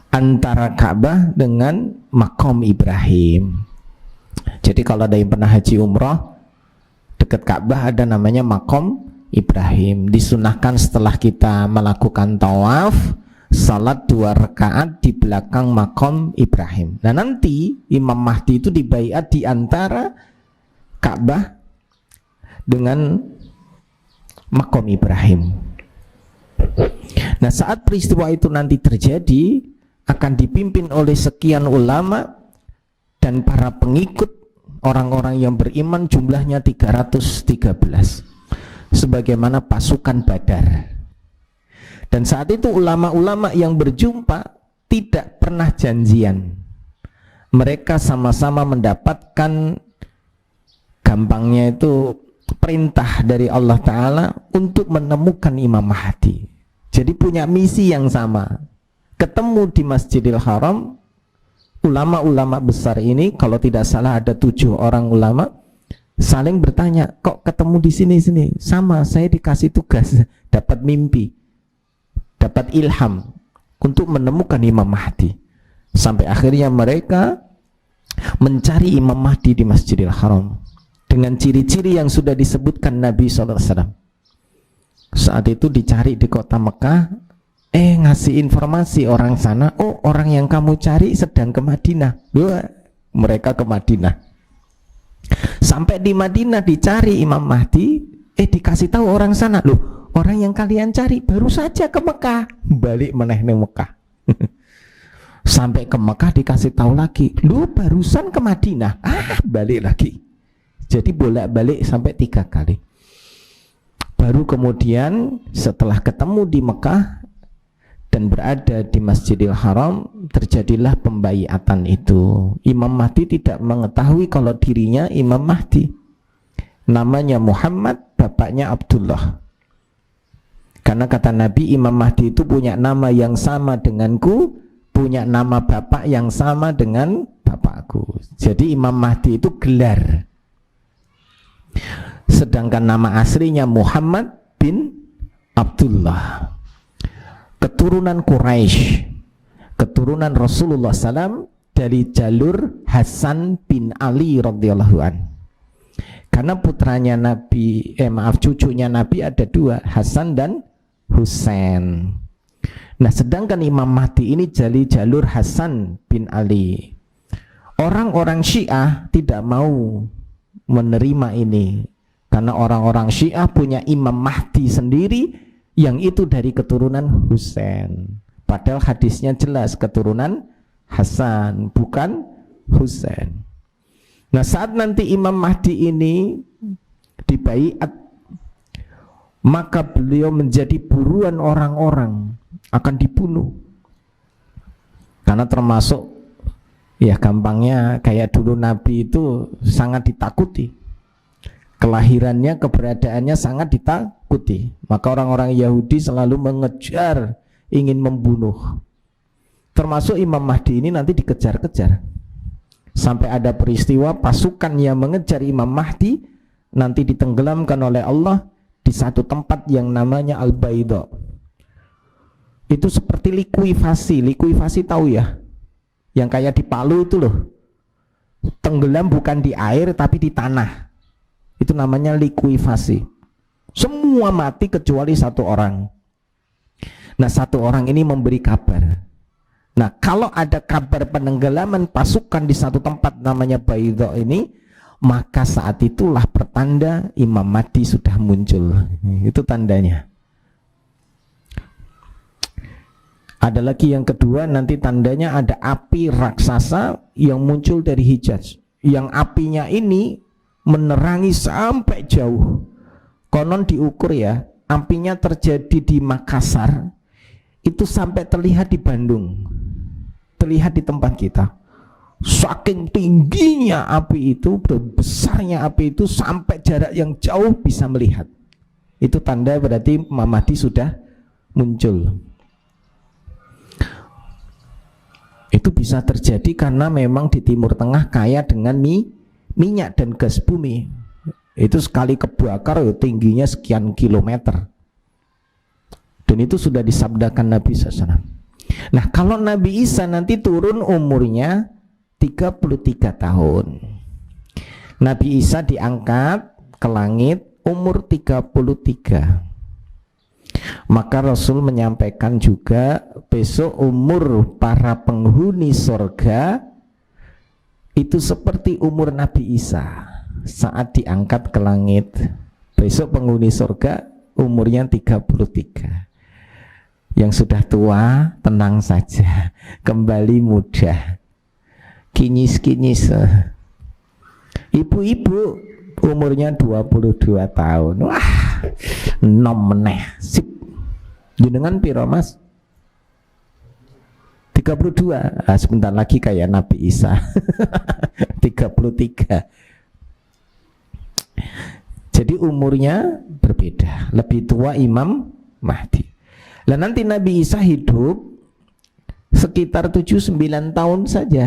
antara Ka'bah dengan Maqam Ibrahim. Jadi kalau ada yang pernah haji umrah, dekat Ka'bah ada namanya Maqam Ibrahim. Disunahkan setelah kita melakukan tawaf, salat 2 rakaat di belakang Maqam Ibrahim. Nah, nanti Imam Mahdi itu dibaiat di antara Ka'bah dengan Maqam Ibrahim. Nah, saat peristiwa itu nanti terjadi, akan dipimpin oleh sekian ulama dan para pengikut orang-orang yang beriman, jumlahnya 313, sebagaimana pasukan Badar. Dan saat itu ulama-ulama yang berjumpa tidak pernah janjian. Mereka sama-sama mendapatkan, gampangnya itu, perintah dari Allah Ta'ala untuk menemukan Imam Mahdi. Jadi punya misi yang sama. Ketemu di Masjidil Haram, ulama-ulama besar ini, kalau tidak salah ada 7 orang ulama, saling bertanya, kok ketemu di sini? Sama, saya dikasih tugas, dapat mimpi, dapat ilham untuk menemukan Imam Mahdi. Sampai akhirnya mereka mencari Imam Mahdi di Masjidil Haram dengan ciri-ciri yang sudah disebutkan Nabi SAW. Saat itu dicari di kota Mekah, ngasih informasi orang sana, oh orang yang kamu cari sedang ke Madinah. Wah, mereka ke Madinah. Sampai di Madinah dicari Imam Mahdi, dikasih tahu orang sana, loh orang yang kalian cari baru saja ke Mekah. Balik meneh ning Mekah. Sampai ke Mekah dikasih tahu lagi, lu barusan ke Madinah. Balik lagi. Jadi bolak-balik sampai 3 kali. Baru kemudian setelah ketemu di Mekah dan berada di Masjidil Haram, terjadilah pembaiatan itu. Imam Mahdi tidak mengetahui kalau dirinya Imam Mahdi. Namanya Muhammad, bapaknya Abdullah. Karena kata Nabi, Imam Mahdi itu punya nama yang sama denganku, punya nama bapak yang sama dengan bapakku. Jadi Imam Mahdi itu gelar. Sedangkan nama aslinya Muhammad bin Abdullah, keturunan Quraisy, keturunan Rasulullah SAW dari jalur Hasan bin Ali radhiyallahu an. Karena putranya Nabi, cucunya Nabi ada 2, Hasan dan Husain. Nah, sedangkan Imam Mahdi ini dari jalur Hasan bin Ali. Orang-orang Syiah tidak mau menerima ini, karena orang-orang Syiah punya Imam Mahdi sendiri yang itu dari keturunan Husain. Padahal hadisnya jelas keturunan Hasan, bukan Husain. Nah, saat nanti Imam Mahdi ini dibaiat, maka beliau menjadi buruan orang-orang, akan dibunuh. Karena termasuk, ya gampangnya kayak dulu Nabi itu sangat ditakuti. Kelahirannya, keberadaannya sangat ditakuti. Maka orang-orang Yahudi selalu mengejar, ingin membunuh. Termasuk Imam Mahdi ini nanti dikejar-kejar. Sampai ada peristiwa pasukan yang mengejar Imam Mahdi nanti ditenggelamkan oleh Allah di satu tempat yang namanya Al-Baidha. Itu seperti likuifasi. Likuifasi tahu ya? Yang kayak di Palu itu loh. Tenggelam bukan di air tapi di tanah. Itu namanya likuifasi. Semua mati kecuali 1 orang. Nah, 1 orang ini memberi kabar. Nah, kalau ada kabar penenggelaman pasukan di satu tempat namanya Baidha ini, maka saat itulah pertanda Imam Mahdi sudah muncul. Itu tandanya. Ada lagi yang kedua, nanti tandanya ada api raksasa yang muncul dari Hijaz. Yang apinya ini menerangi sampai jauh. Konon diukur ya, apinya terjadi di Makassar, itu sampai terlihat di Bandung, terlihat di tempat kita. Saking tingginya api itu, besarnya api itu, sampai jarak yang jauh bisa melihat. Itu tanda berarti Imam Mahdi sudah muncul. Itu bisa terjadi karena memang di Timur Tengah kaya dengan minyak dan gas bumi. Itu sekali kebakar tingginya sekian kilometer. Dan itu sudah disabdakan Nabi SAW. Nah, kalau Nabi Isa nanti turun umurnya 33 tahun. Nabi Isa diangkat ke langit umur 33. Maka Rasul menyampaikan juga besok umur para penghuni surga itu seperti umur Nabi Isa saat diangkat ke langit. Besok penghuni surga umurnya 33. Yang sudah tua tenang saja, kembali muda, kinyis-kinyis. Ibu-ibu umurnya 22 tahun. Wah, nom meneh. Sip. Jenengan piro, Mas? 32. Sebentar lagi kayak Nabi Isa. 33. Jadi umurnya berbeda. Lebih tua Imam Mahdi. Lah nanti Nabi Isa hidup sekitar 7-9 tahun saja.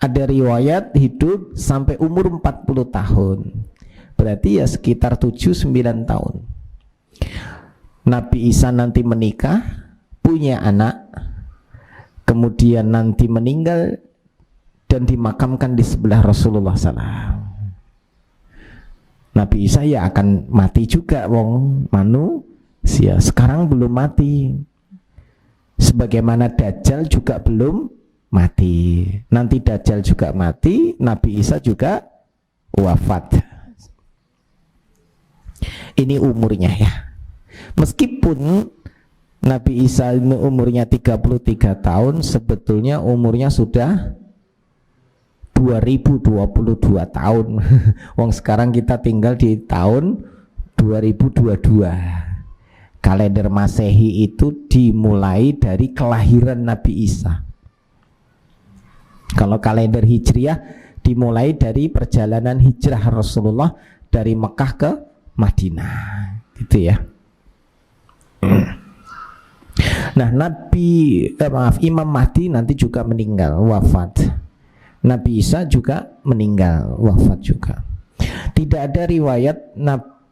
Ada riwayat hidup sampai umur 40 tahun. Berarti ya sekitar 7-9 tahun. Nabi Isa nanti menikah, punya anak, kemudian nanti meninggal dan dimakamkan di sebelah Rasulullah SAW. Nabi Isa ya akan mati juga wong manusia. Sekarang belum mati. Sebagaimana Dajjal juga belum mati. Nanti Dajjal juga mati, Nabi Isa juga wafat. Ini umurnya ya. Meskipun Nabi Isa ini umurnya 33 tahun, sebetulnya umurnya sudah 2022 tahun. Wong sekarang kita tinggal di tahun 2022. Kalender Masehi itu dimulai dari kelahiran Nabi Isa. Kalau kalender Hijriah dimulai dari perjalanan hijrah Rasulullah dari Mekah ke Madinah, gitu ya. Nah, Imam Mahdi nanti juga meninggal, wafat. Nabi Isa juga meninggal, wafat juga. Tidak ada riwayat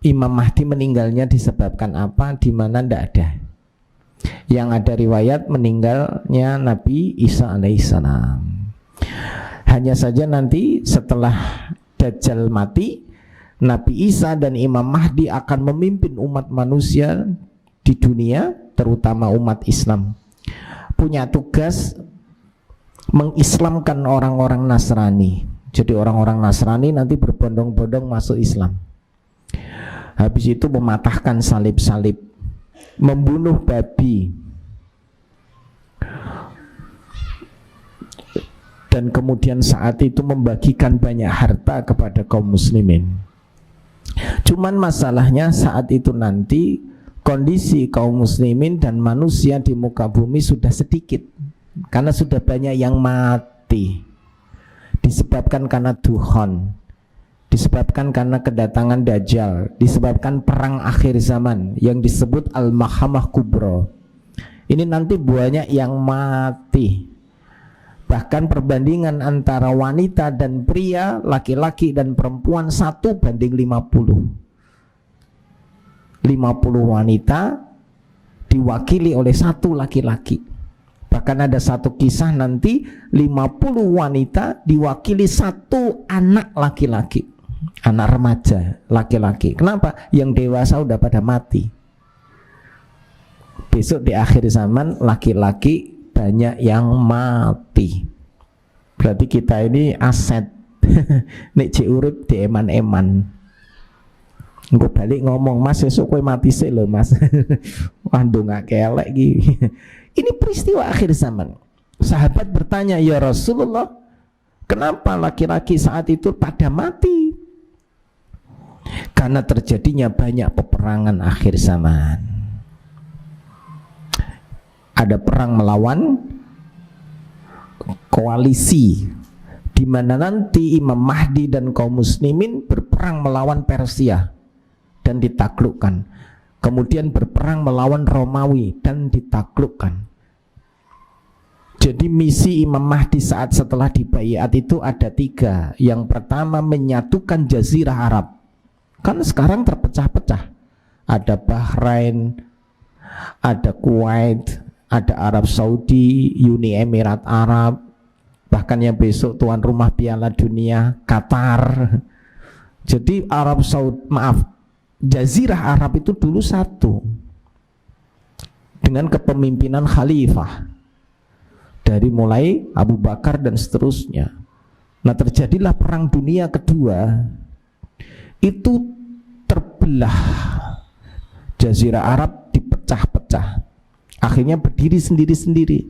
Imam Mahdi meninggalnya disebabkan apa, di mana tidak ada. Yang ada riwayat meninggalnya Nabi Isa alaihissalam. Hanya saja nanti setelah Dajjal mati, Nabi Isa dan Imam Mahdi akan memimpin umat manusia di dunia, terutama umat Islam. Punya tugas mengislamkan orang-orang Nasrani. Jadi orang-orang Nasrani nanti berbondong-bondong masuk Islam. Habis itu mematahkan salib-salib, membunuh babi, dan kemudian saat itu membagikan banyak harta kepada kaum muslimin. Cuman masalahnya saat itu nanti kondisi kaum muslimin dan manusia di muka bumi sudah sedikit, karena sudah banyak yang mati disebabkan karena duhon, disebabkan karena kedatangan Dajjal, disebabkan perang akhir zaman yang disebut Al-Mahamah Kubro. Ini nanti banyak yang mati. Bahkan perbandingan antara wanita dan pria, laki-laki dan perempuan 1:50. 50 wanita diwakili oleh 1 laki-laki. Bahkan ada satu kisah nanti 50 wanita diwakili 1 anak laki-laki, anak remaja laki-laki. Kenapa? Yang dewasa udah pada mati. Besok di akhir zaman laki-laki banyak yang mati. Berarti kita ini aset. Nek cek urip di eman-eman. Engko balik ngomong, Mas esuk kowe mati sik lho Mas. Wah ndongake elek iki. Ini peristiwa akhir zaman. Sahabat bertanya, ya Rasulullah, kenapa laki-laki saat itu pada mati? Karena terjadinya banyak peperangan akhir zaman. Ada perang melawan koalisi, di mana nanti Imam Mahdi dan kaum muslimin berperang melawan Persia dan ditaklukkan. Kemudian berperang melawan Romawi dan ditaklukkan. Jadi misi Imam Mahdi saat setelah dibaiat itu ada 3. Yang pertama menyatukan Jazirah Arab. Kan sekarang terpecah-pecah. Ada Bahrain, ada Kuwait, ada Arab Saudi, Uni Emirat Arab, bahkan yang besok tuan rumah Piala Dunia Qatar. Jadi Jazirah Arab itu dulu satu dengan kepemimpinan khalifah dari mulai Abu Bakar dan seterusnya. Nah, terjadilah perang dunia kedua, itu terbelah, Jazirah Arab dipecah-pecah, akhirnya berdiri sendiri-sendiri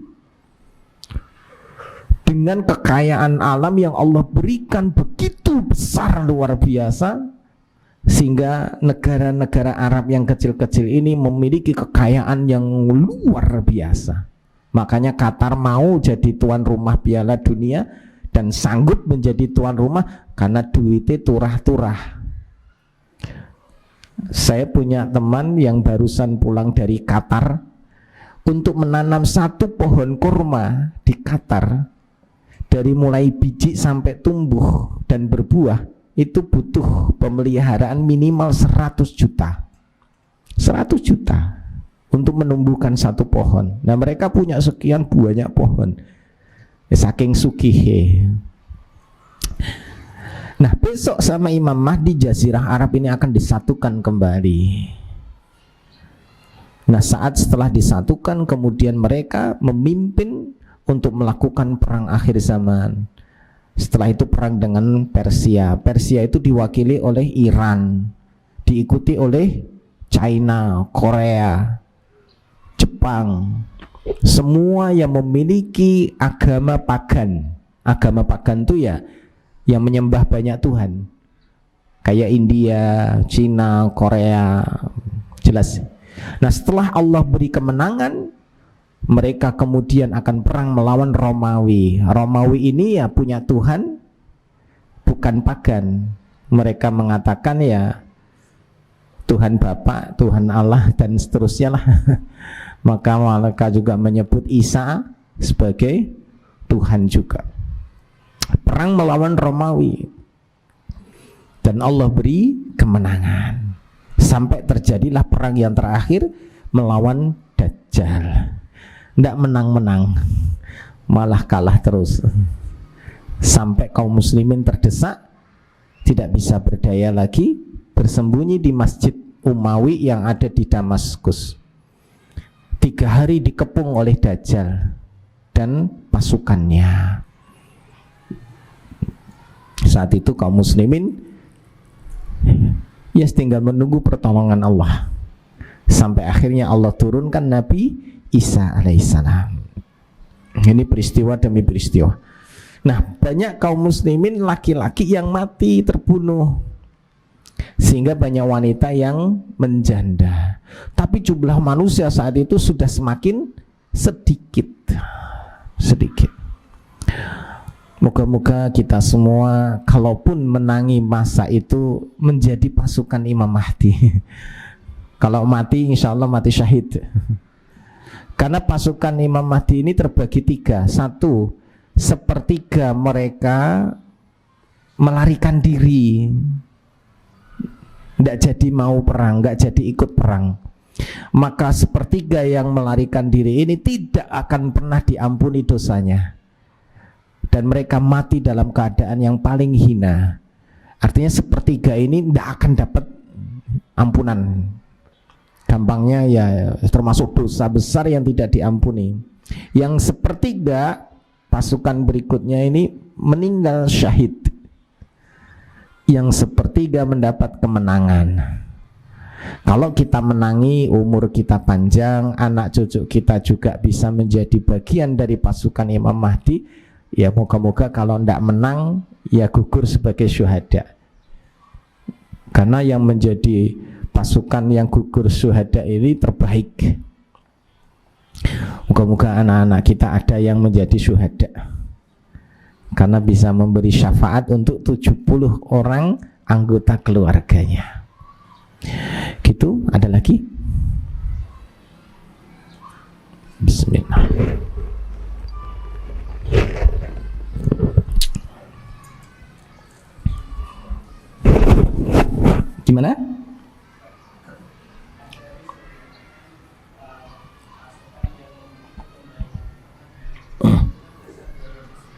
dengan kekayaan alam yang Allah berikan begitu besar, luar biasa, sehingga negara-negara Arab yang kecil-kecil ini memiliki kekayaan yang luar biasa. Makanya Qatar mau jadi tuan rumah Piala Dunia dan sanggup menjadi tuan rumah karena duitnya turah-turah. Saya punya teman yang barusan pulang dari Qatar. Untuk menanam 1 pohon kurma di Qatar, dari mulai biji sampai tumbuh dan berbuah, itu butuh pemeliharaan minimal 100 juta. 100 juta untuk menumbuhkan 1 pohon. Nah, mereka punya sekian banyak pohon, saking sugihe. Nah, besok sama Imam Mahdi Jazirah Arab ini akan disatukan kembali. Nah, saat setelah disatukan kemudian mereka memimpin untuk melakukan perang akhir zaman. Setelah itu perang dengan Persia. Persia itu diwakili oleh Iran, diikuti oleh China, Korea, Jepang. Semua yang memiliki agama pagan. Agama pagan itu ya yang menyembah banyak Tuhan, kayak India, Cina, Korea, jelas. Nah, setelah Allah beri kemenangan, mereka kemudian akan perang melawan Romawi. Romawi ini ya punya Tuhan, bukan pagan. Mereka mengatakan ya Tuhan Bapa, Tuhan Allah, dan seterusnya lah. Maka mereka juga menyebut Isa sebagai Tuhan juga. Perang melawan Romawi, dan Allah beri kemenangan sampai terjadilah perang yang terakhir melawan Dajjal. Tidak menang-menang, malah kalah terus, sampai kaum muslimin terdesak, tidak bisa berdaya lagi, bersembunyi di Masjid Umawi yang ada di Damaskus. 3 hari dikepung oleh Dajjal dan pasukannya. Saat itu kaum muslimin ya tinggal menunggu pertolongan Allah, sampai akhirnya Allah turunkan Nabi Isa alaihissalam. Ini peristiwa demi peristiwa. Nah, banyak kaum muslimin laki-laki yang mati terbunuh, sehingga banyak wanita yang menjanda. Tapi jumlah manusia saat itu sudah semakin sedikit. Moga-moga kita semua kalaupun menangi masa itu menjadi pasukan Imam Mahdi. Kalau mati insya Allah mati syahid. Karena pasukan Imam Mahdi ini terbagi 3. 1, sepertiga mereka melarikan diri, tidak jadi mau perang, nggak jadi ikut perang. Maka sepertiga yang melarikan diri ini tidak akan pernah diampuni dosanya, dan mereka mati dalam keadaan yang paling hina. Artinya sepertiga ini tidak akan dapat ampunan. Gampangnya ya termasuk dosa besar yang tidak diampuni. Yang sepertiga pasukan berikutnya ini meninggal syahid. Yang sepertiga mendapat kemenangan. Kalau kita menangi, umur kita panjang, anak cucu kita juga bisa menjadi bagian dari pasukan Imam Mahdi. Ya moga-moga kalau tidak menang ya gugur sebagai syuhada. Karena yang menjadi pasukan yang gugur syuhada ini terbaik. Moga-moga anak-anak kita ada yang menjadi syuhada, karena bisa memberi syafaat untuk 70 orang anggota keluarganya. Gitu, ada lagi? Bismillah. Gimana?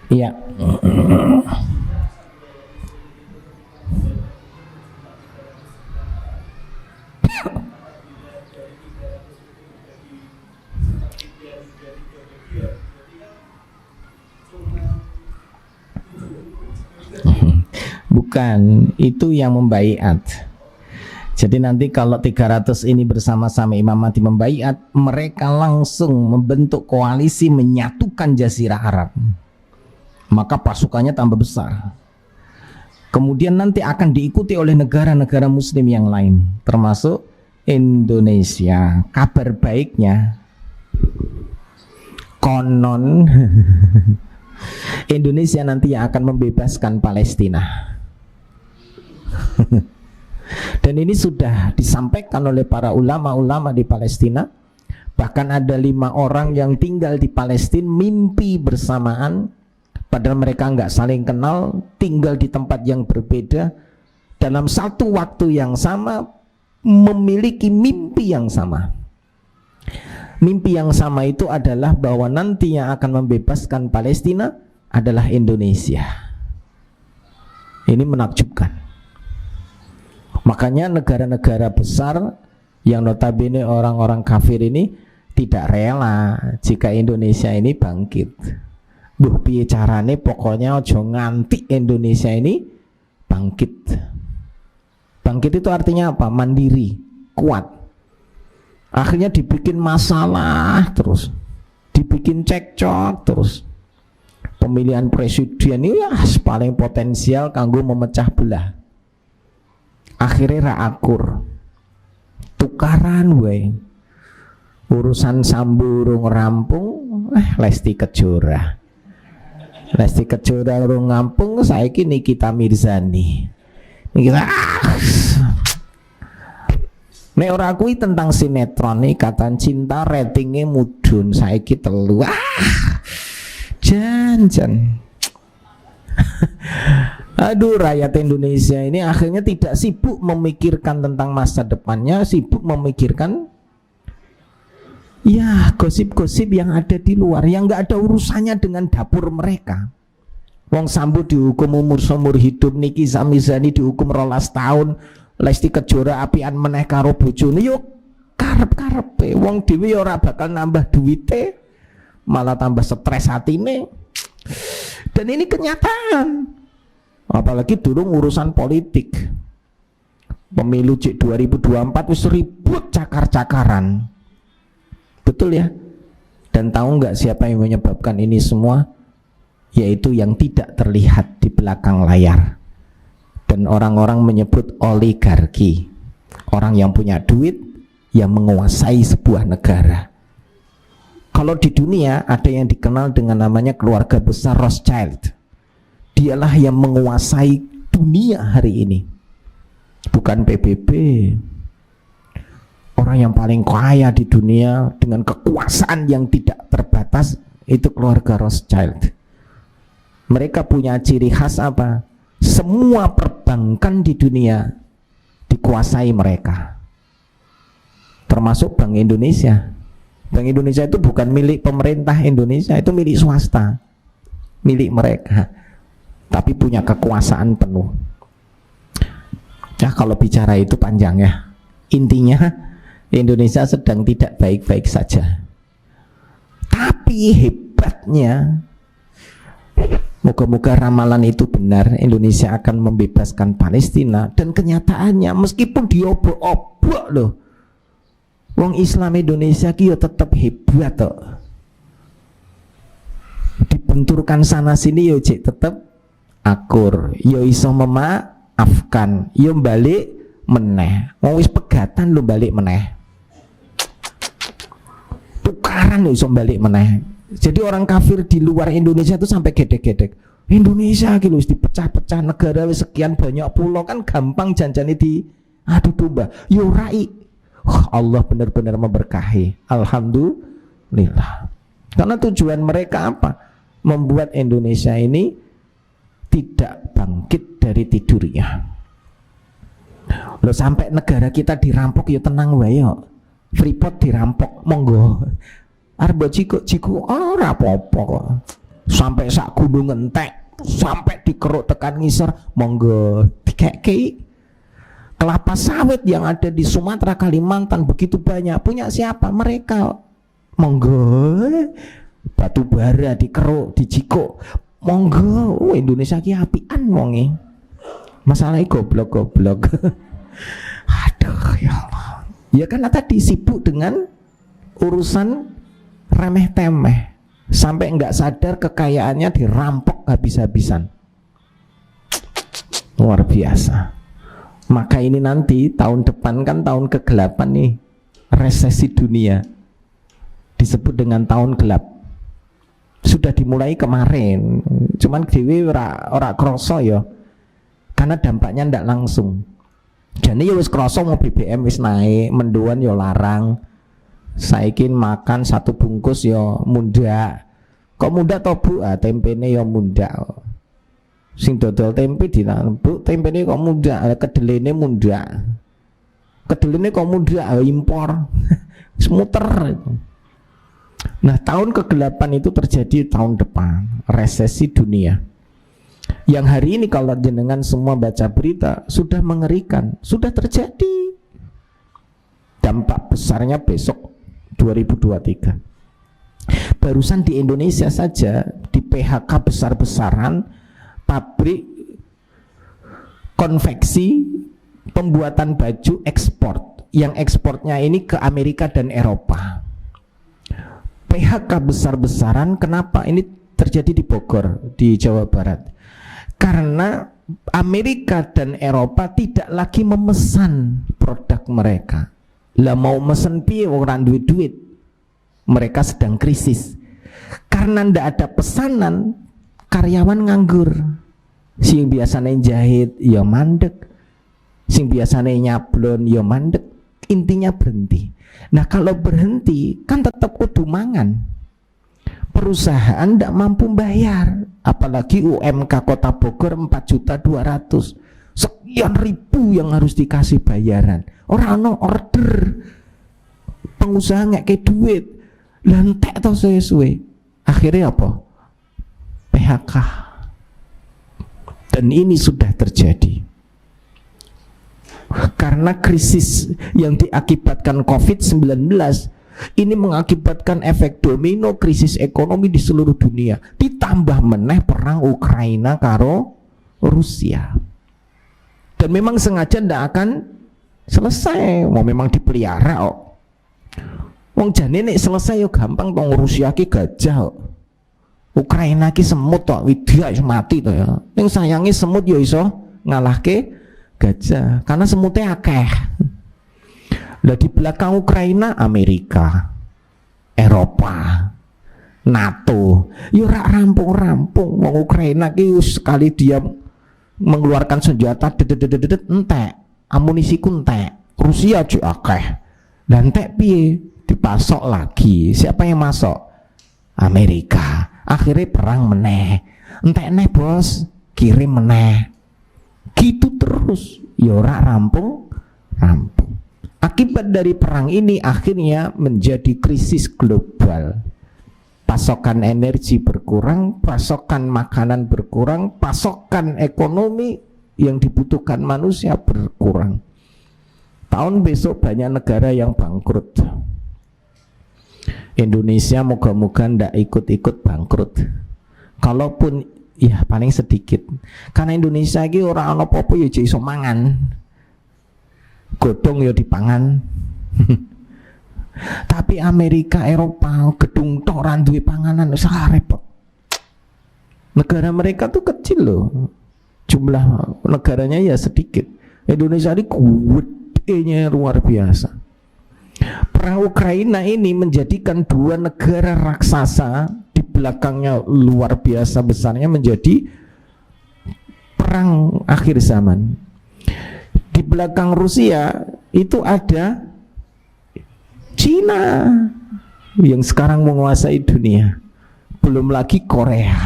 Iya. Bukan, itu yang membaiat. Jadi nanti kalau 300 ini bersama-sama Imam Mahdi membaiat, mereka langsung membentuk koalisi menyatukan Jazirah Arab. Maka pasukannya tambah besar. Kemudian nanti akan diikuti oleh negara-negara muslim yang lain, termasuk Indonesia. Kabar baiknya, konon Indonesia nanti yang akan membebaskan Palestina. Dan ini sudah disampaikan oleh para ulama-ulama di Palestina. Bahkan ada 5 orang yang tinggal di Palestina mimpi bersamaan, padahal mereka nggak saling kenal, tinggal di tempat yang berbeda, dalam satu waktu yang sama memiliki mimpi yang sama. Mimpi yang sama itu adalah bahwa nanti yang akan membebaskan Palestina adalah Indonesia. Ini menakjubkan. Makanya negara-negara besar yang notabene orang-orang kafir ini tidak rela jika Indonesia ini bangkit. Duh piye carane, pokoknya ojo nganti Indonesia ini bangkit. Bangkit itu artinya apa? Mandiri, kuat. Akhirnya dibikin masalah terus, dibikin cekcok terus. Pemilihan presiden ini paling potensial kanggo memecah belah. Akhirnya akur, tukaran we. Urusan samburung rampung, Lesti Kejora. Lesti Kejora urung ngampung, saiki Nikita Mirzani. Nikita nek ora kuwi tentang sinetron Ikatan Cinta ratingnya mudhun saiki 3. Jan. Aduh, rakyat Indonesia ini akhirnya tidak sibuk memikirkan tentang masa depannya, sibuk memikirkan ya gosip-gosip yang ada di luar, yang nggak ada urusannya dengan dapur mereka. Wong Sambo dihukum umur seumur hidup, Niki Samizani dihukum 12 tahun, Lesti Kejora apian meneh karo bojone, yo karep-karepe wong dhewe ora bakal nambah duwite, malah tambah stres hatine. Dan ini kenyataan. Apalagi durung urusan politik. Pemilu 2024 wis ribut cakar-cakaran. Betul ya? Dan tahu nggak siapa yang menyebabkan ini semua? Yaitu yang tidak terlihat di belakang layar. Dan orang-orang menyebut oligarki. Orang yang punya duit yang menguasai sebuah negara. Kalau di dunia ada yang dikenal dengan namanya keluarga besar Rothschild. Dialah yang menguasai dunia hari ini, bukan PBB. Orang yang paling kaya di dunia dengan kekuasaan yang tidak terbatas itu keluarga Rothschild. Mereka punya ciri khas apa? Semua perbankan di dunia dikuasai mereka, termasuk Bank Indonesia. Bank Indonesia itu bukan milik pemerintah Indonesia, itu milik swasta, milik mereka, tapi punya kekuasaan penuh. Ya kalau bicara itu panjang ya. Intinya Indonesia sedang tidak baik-baik saja. Tapi hebatnya, moga-moga ramalan itu benar, Indonesia akan membebaskan Palestina. Dan kenyataannya meskipun diobok-obok loh, wong Islam Indonesia ki yo tetap hebat toh. Dibenturkan sana sini yo cek tetap akur, yo iso memaafkan, yo balik meneh. Wong wis pegatan lo balik meneh. Tukaran lo iso balik meneh. Jadi orang kafir di luar Indonesia itu sampai gedek-gedek. Indonesia ki wis dipecah-pecah, negara wis sekian banyak pulau, kan gampang janjane di adu domba. Yo rai. Allah benar-benar memberkahi. Alhamdulillah. Karena tujuan mereka apa? Membuat Indonesia ini tidak bangkit dari tidurnya. Loh, sampai negara kita dirampok ya tenang wae yo. Freeport dirampok, monggo. Arep jiku ora apa-apa kok. Sampai sak gunung entek, sampai dikeruk tekan ngisor, monggo dikeki. Kelapa sawit yang ada di Sumatera, Kalimantan begitu banyak, punya siapa? Mereka. Monggo. Batu bara dikeruk, dijikuk, monggo. Indonesia ki apian wonge. Masalahnya goblok-goblok. Aduh ya Allah. Ya kan tadi sibuk dengan urusan remeh-temeh, sampai nggak sadar kekayaannya dirampok habis-habisan. Luar biasa. Maka ini nanti tahun depan kan tahun kegelapan nih, resesi dunia, disebut dengan tahun gelap. Sudah dimulai kemarin, cuman dewe ora kroso ya, karena dampaknya ndak langsung. Jadi ya wis kroso, mau BBM wis naik, mendoan ya larang. Saikin makan satu bungkus ya munda. Kok munda to Bu? Tempene ya munda. Sing dodol tempe Bu, tempene kok munda, kedelene munda. Kedelene kok munda, impor. Semuter. Nah, tahun kegelapan itu terjadi tahun depan, resesi dunia. Yang hari ini kalau jenengan semua baca berita sudah mengerikan, sudah terjadi. Dampak besarnya besok 2023. Barusan di Indonesia saja di PHK besar-besaran pabrik konveksi pembuatan baju ekspor, yang ekspornya ini ke Amerika dan Eropa. PHK besar-besaran. Kenapa ini terjadi di Bogor, di Jawa Barat? Karena Amerika dan Eropa tidak lagi memesan produk mereka. Lah mau mesen piye wong ora duwe duit. Mereka sedang krisis. Karena ndak ada pesanan, karyawan nganggur. Sing biasanya jahit ya mandek, sing biasanya nyablon ya mandek. Intinya berhenti. Nah kalau berhenti kan tetap kudu mangan. Perusahaan ndak mampu bayar, apalagi UMK Kota Bogor 4.200.000, sekian ribu yang harus dikasih bayaran. Orang no order, pengusaha nggak kayak duit, lantek atau suwe-suwe. Akhirnya apa? PHK. Dan ini sudah terjadi karena krisis yang diakibatkan COVID-19 ini mengakibatkan efek domino krisis ekonomi di seluruh dunia, ditambah meneh perang Ukraina karo Rusia. Dan memang sengaja ndak akan selesai, mau memang dipelihara kok. Wong jane nek selesai yo gampang tong Rusia ki gajah kok. Ukraina ki semut kok, widya iso mati to ya. Ning sayange semut yo iso ngalahke gajah karena semutnya akeh. Lah di belakang Ukraina Amerika, Eropa, NATO, yo rak rampung-rampung. Wong Ukraina ki sekali dia mengeluarkan senjata dedet entek, amunisi ku entek. Rusia juga akeh. Dan entek piye? Dipasok lagi. Siapa yang masuk? Amerika. Akhirnya perang meneh. Entek neh bos, kirim meneh. Gitu terus. Yo rak rampung. Akibat dari perang ini akhirnya menjadi krisis global. Pasokan energi berkurang, pasokan makanan berkurang, pasokan ekonomi yang dibutuhkan manusia berkurang. Tahun besok banyak negara yang bangkrut. Indonesia moga-moga ndak ikut-ikut bangkrut. Kalaupun ya paling sedikit. Karena Indonesia ini orang ana apa-apa ya iso mangan. Godong ya dipangan. Tapi Amerika, Eropa, gedung tok ora duwe panganan wis repot. Negara mereka tuh kecil loh. Jumlah negaranya ya sedikit. Indonesia ini gedenya luar biasa. Perang Ukraina ini menjadikan dua negara raksasa di belakangnya luar biasa besarnya menjadi perang akhir zaman. Di belakang Rusia itu ada Cina yang sekarang menguasai dunia. Belum lagi Korea,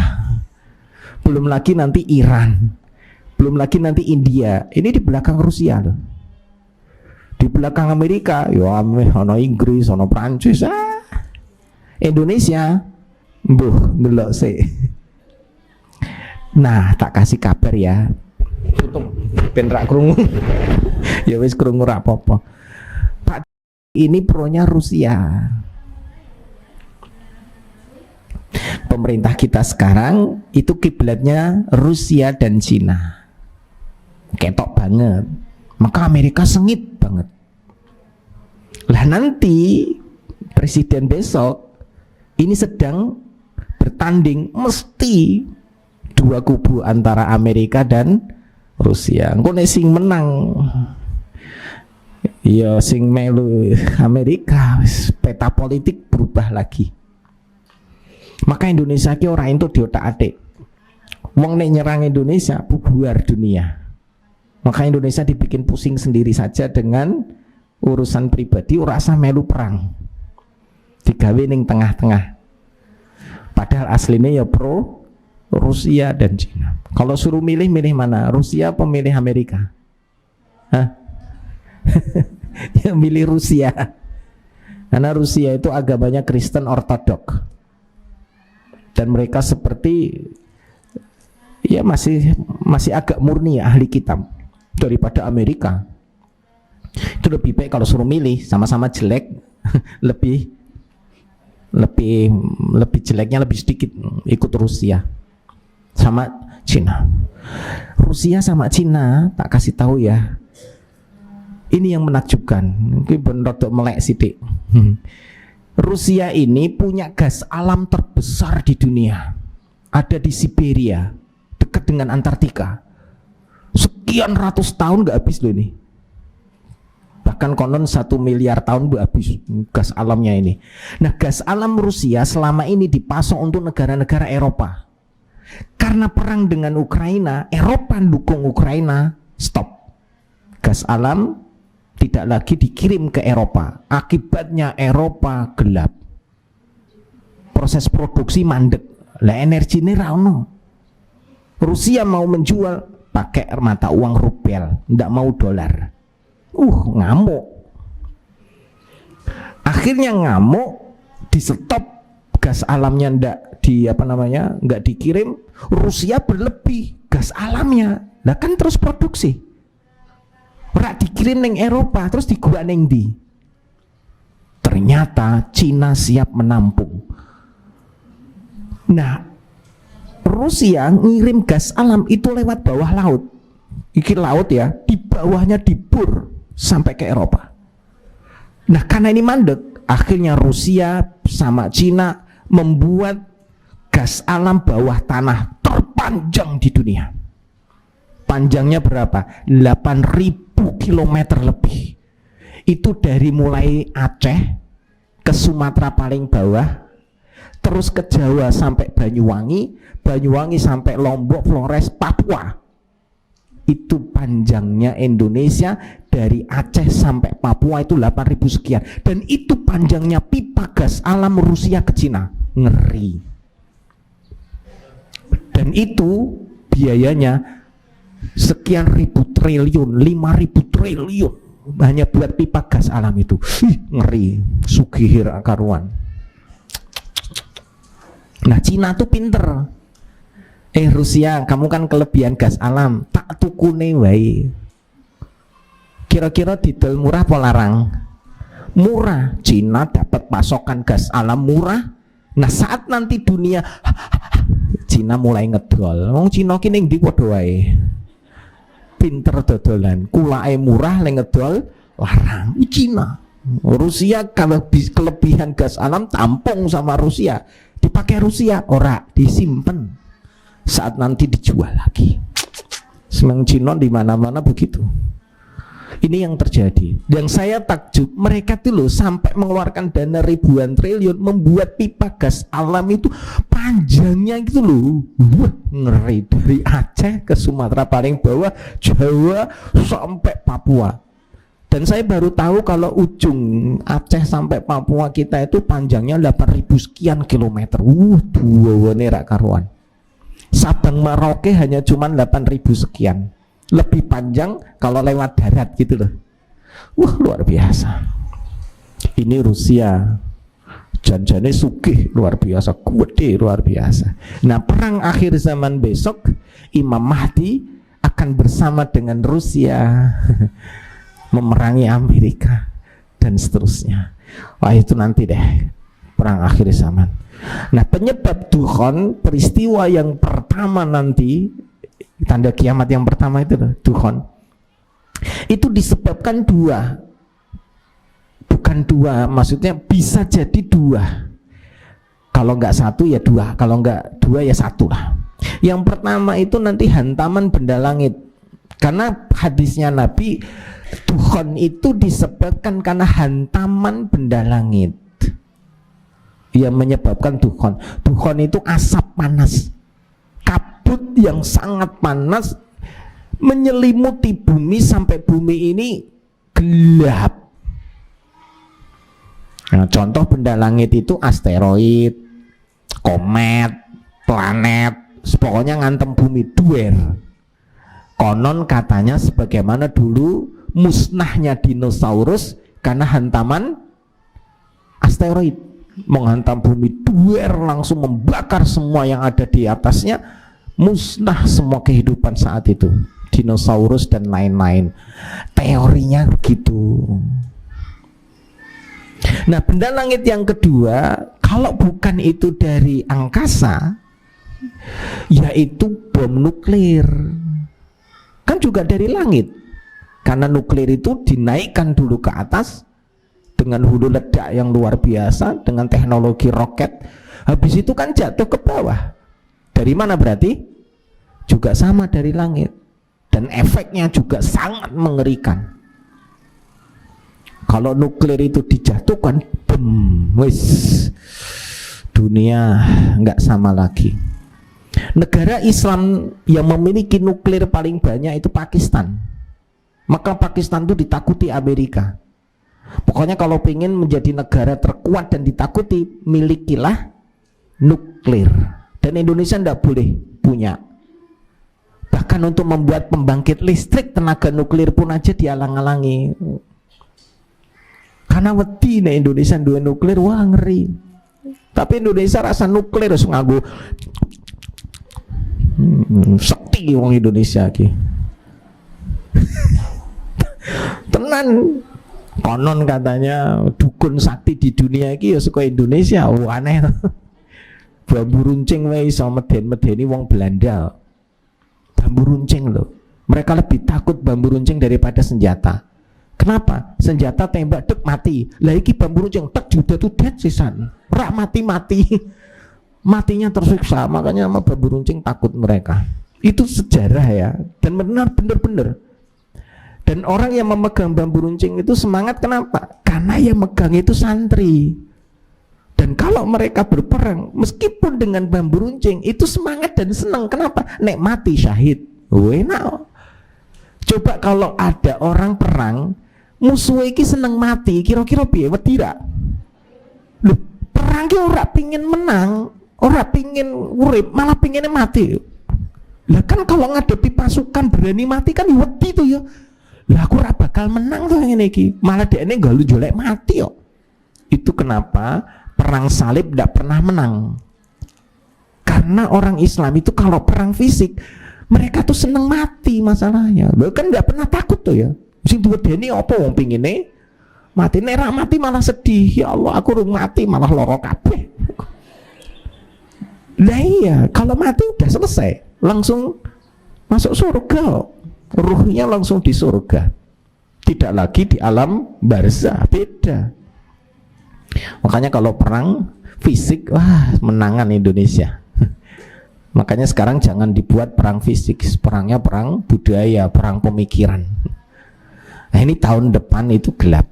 belum lagi nanti Iran, belum lagi nanti India. Ini di belakang Rusia loh. Di belakang Amerika, ya ono Inggris, ono Prancis, Indonesia, delok sih. Nah, tak kasih kabar ya. Tutup ben rak krungu. Ya wis krungu rak apa-apa. Pak ini pronya Rusia. Pemerintah kita sekarang itu kiblatnya Rusia dan Cina. Ketok banget. Maka Amerika sengit banget. Lah nanti presiden besok ini sedang bertanding, mesti dua kubu antara Amerika dan Rusia. Engko nek sing menang ya sing melu Amerika, peta politik berubah lagi. Maka Indonesia ki ora entuk diotak-atik. Wong nek nyerang Indonesia bubar dunia. Maka Indonesia dibikin pusing sendiri saja dengan urusan pribadi, ora usah melu perang. Digawe ning tengah-tengah. Padahal aslinya ya pro Rusia dan Cina. Kalau suruh milih mana? Rusia apa milih Amerika? Hah? Ya milih Rusia. Karena Rusia itu agamanya Kristen Ortodok. Dan mereka seperti Ya masih agak murni ya, ahli kitab daripada Amerika. Itu lebih baik kalau suruh milih, sama-sama jelek lebih jeleknya lebih sedikit ikut Rusia sama Cina. Rusia sama Cina, tak kasih tahu ya, ini yang menakjubkan. Ini bener tuh melek sidik. Rusia ini punya gas alam terbesar di dunia, ada di Siberia, dekat dengan Antartika. Sekian ratus tahun nggak habis loh ini. Bahkan konon 1 miliar tahun nggak habis gas alamnya ini. Nah, gas alam Rusia selama ini dipasok untuk negara-negara Eropa. Karena perang dengan Ukraina, Eropa dukung Ukraina, stop. Gas alam tidak lagi dikirim ke Eropa. Akibatnya Eropa gelap. Proses produksi mandek. Lah energi ini rano. Rusia mau menjual pakai mata uang rubel, tidak mau dolar. Ngamuk. Akhirnya ngamuk, di stop gas alamnya nggak dikirim. Rusia berlebih gas alamnya, lah kan terus produksi. Ora dikirim neng Eropa, terus digua neng di. Ternyata Cina siap menampung. Nah, Rusia ngirim gas alam itu lewat bawah laut. Iki laut ya, di bawahnya dibur sampai ke Eropa. Nah, karena ini mandek, akhirnya Rusia sama Cina membuat gas alam bawah tanah terpanjang di dunia. Panjangnya berapa? 8.000 kilometer lebih. Itu dari mulai Aceh ke Sumatera paling bawah, terus ke Jawa sampai Banyuwangi, Banyuwangi sampai Lombok, Flores, Papua. Itu panjangnya Indonesia, dari Aceh sampai Papua itu 8.000 sekian. Dan itu panjangnya pipa gas alam Rusia ke Cina. Ngeri. Dan itu biayanya sekian ribu triliun, 5.000 triliun hanya buat pipa gas alam itu. Ngeri, sugihir karuan. Nah, Cina tuh pinter. Rusia, kamu kan kelebihan gas alam, tak tukune wae. Kira-kira didol murah apa larang? Murah. Cina dapat pasokan gas alam murah. Nah, saat nanti dunia Cina mulai ngedol. Wong Cina ki ning ndi padha wae. Pinter dodolan, kulake murah le ngedol larang. Cina. Rusia kalau kelebihan gas alam tampung sama Rusia, dipakai Rusia, ora disimpan saat nanti dijual lagi. Semang Cina di mana-mana begitu. Ini yang terjadi. Yang saya takjub, mereka tuh loh sampai mengeluarkan dana ribuan triliun membuat pipa gas alam itu panjangnya gitu loh. Ngeri, dari Aceh ke Sumatera paling bawah, Jawa sampai Papua. Dan saya baru tahu kalau ujung Aceh sampai Papua kita itu panjangnya 8.000 sekian kilometer. Dua rak karuan. Sabang Merauke hanya cuma 8.000 sekian. Lebih panjang kalau lewat darat gitu loh. Luar biasa. Ini Rusia. Janjane sugih luar biasa, gede luar biasa. Nah, perang akhir zaman besok Imam Mahdi akan bersama dengan Rusia memerangi Amerika dan seterusnya. Wah, itu nanti deh perang akhir zaman. Nah, penyebab dukhon, peristiwa yang pertama nanti, tanda kiamat yang pertama itu dukhon, itu disebabkan dua. Bukan dua, maksudnya bisa jadi dua. Kalau nggak satu ya dua, kalau nggak dua ya satu lah. Yang pertama itu nanti hantaman benda langit. Karena hadisnya Nabi, dukhon itu disebabkan karena hantaman benda langit yang menyebabkan dukhon. Dukhon itu asap panas, kabut yang sangat panas menyelimuti bumi sampai bumi ini gelap. Nah, contoh benda langit itu asteroid, komet, planet, pokoknya ngantem bumi duer. Konon katanya sebagaimana dulu musnahnya dinosaurus karena hantaman asteroid, menghantam bumi duer, langsung membakar semua yang ada di atasnya, musnah semua kehidupan saat itu, dinosaurus dan lain-lain. Teorinya begitu. Nah, benda langit yang kedua, kalau bukan itu dari angkasa, yaitu bom nuklir. Kan juga dari langit, karena nuklir itu dinaikkan dulu ke atas dengan hulu ledak yang luar biasa, dengan teknologi roket. Habis itu kan jatuh ke bawah. Dari mana berarti? Juga sama dari langit. Dan efeknya juga sangat mengerikan. Kalau nuklir itu dijatuhkan, wis, dunia nggak sama lagi. Negara Islam yang memiliki nuklir paling banyak itu Pakistan. Maka Pakistan itu ditakuti Amerika. Pokoknya kalau ingin menjadi negara terkuat dan ditakuti, milikilah nuklir. Dan Indonesia tidak boleh punya. Bahkan untuk membuat pembangkit listrik tenaga nuklir pun aja dialang-alangi. Karena wedi nih Indonesia dua nuklir, wah ngeri. Tapi Indonesia rasa nuklir harus nganggo sakti wong Indonesia ki. Tenan, konon katanya dukun sakti di dunia iki ya saka Indonesia. Oh, aneh. Bambu runcing wae iso meden-medeni wong Belanda. Bambu runcing loh. Mereka lebih takut bambu runcing daripada senjata. Kenapa? Senjata tembak dek mati. Lah iki bambu runcing tek judet-judet sisan. Rak mati-mati. Matinya tersiksa. Makanya sama bambu runcing takut mereka. Itu sejarah ya. Dan benar-benar. Dan orang yang memegang bambu runcing itu semangat, kenapa? Karena yang megang itu santri. Dan kalau mereka berperang, meskipun dengan bambu runcing, itu semangat dan senang. Kenapa? Nek mati syahid. Enak. Coba kalau ada orang perang, musuh iki seneng mati, kira-kira piye? Wedi ra? Loh, perang ki ora pingin menang, ora pingin urip, malah pinginnya mati. Lah kan kalau ngadepi pasukan berani mati kan wedi tuh ya. Lah aku ora bakal menang tuh ngene iki. Malah dekne galu jolek mati kok. Itu kenapa perang salib tidak pernah menang. Karena orang Islam itu kalau perang fisik mereka tuh seneng mati masalahnya. Bahkan nggak pernah takut tuh ya. Sing duwedeni apa wong pingine mati, nek ra mati malah sedih. Ya Allah, aku rung mati malah lara kabeh. Lah iya, kalau mati udah selesai, langsung masuk surga. Ruhnya langsung di surga. Tidak lagi di alam barzah, beda. Makanya kalau perang fisik, wah menangan Indonesia. Makanya sekarang jangan dibuat perang fisik, perangnya perang budaya, perang pemikiran. Nah ini tahun depan itu gelap.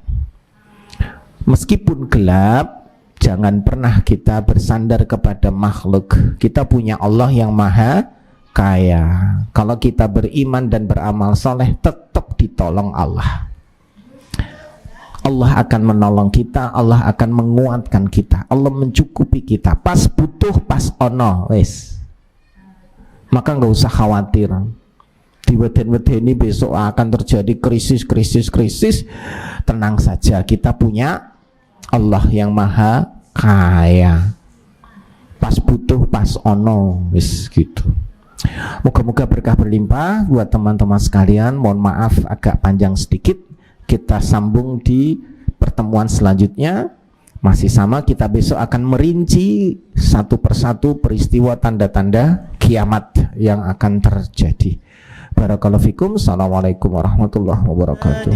Meskipun gelap, jangan pernah kita bersandar kepada makhluk. Kita punya Allah yang maha kaya. Kalau kita beriman dan beramal soleh, tetap ditolong Allah. Allah akan menolong kita, Allah akan menguatkan kita, Allah mencukupi kita. Pas butuh, pas ono, wes. Maka nggak usah khawatir. Di weden-weden ini besok akan terjadi krisis. Tenang saja, kita punya Allah yang maha kaya. Pas butuh, pas ono, wes gitu. Moga-moga berkah berlimpah buat teman-teman sekalian. Mohon maaf agak panjang sedikit. Kita sambung di pertemuan selanjutnya. Masih sama, kita besok akan merinci satu persatu peristiwa tanda-tanda kiamat yang akan terjadi. Barakallahu fikum. Assalamualaikum warahmatullahi wabarakatuh.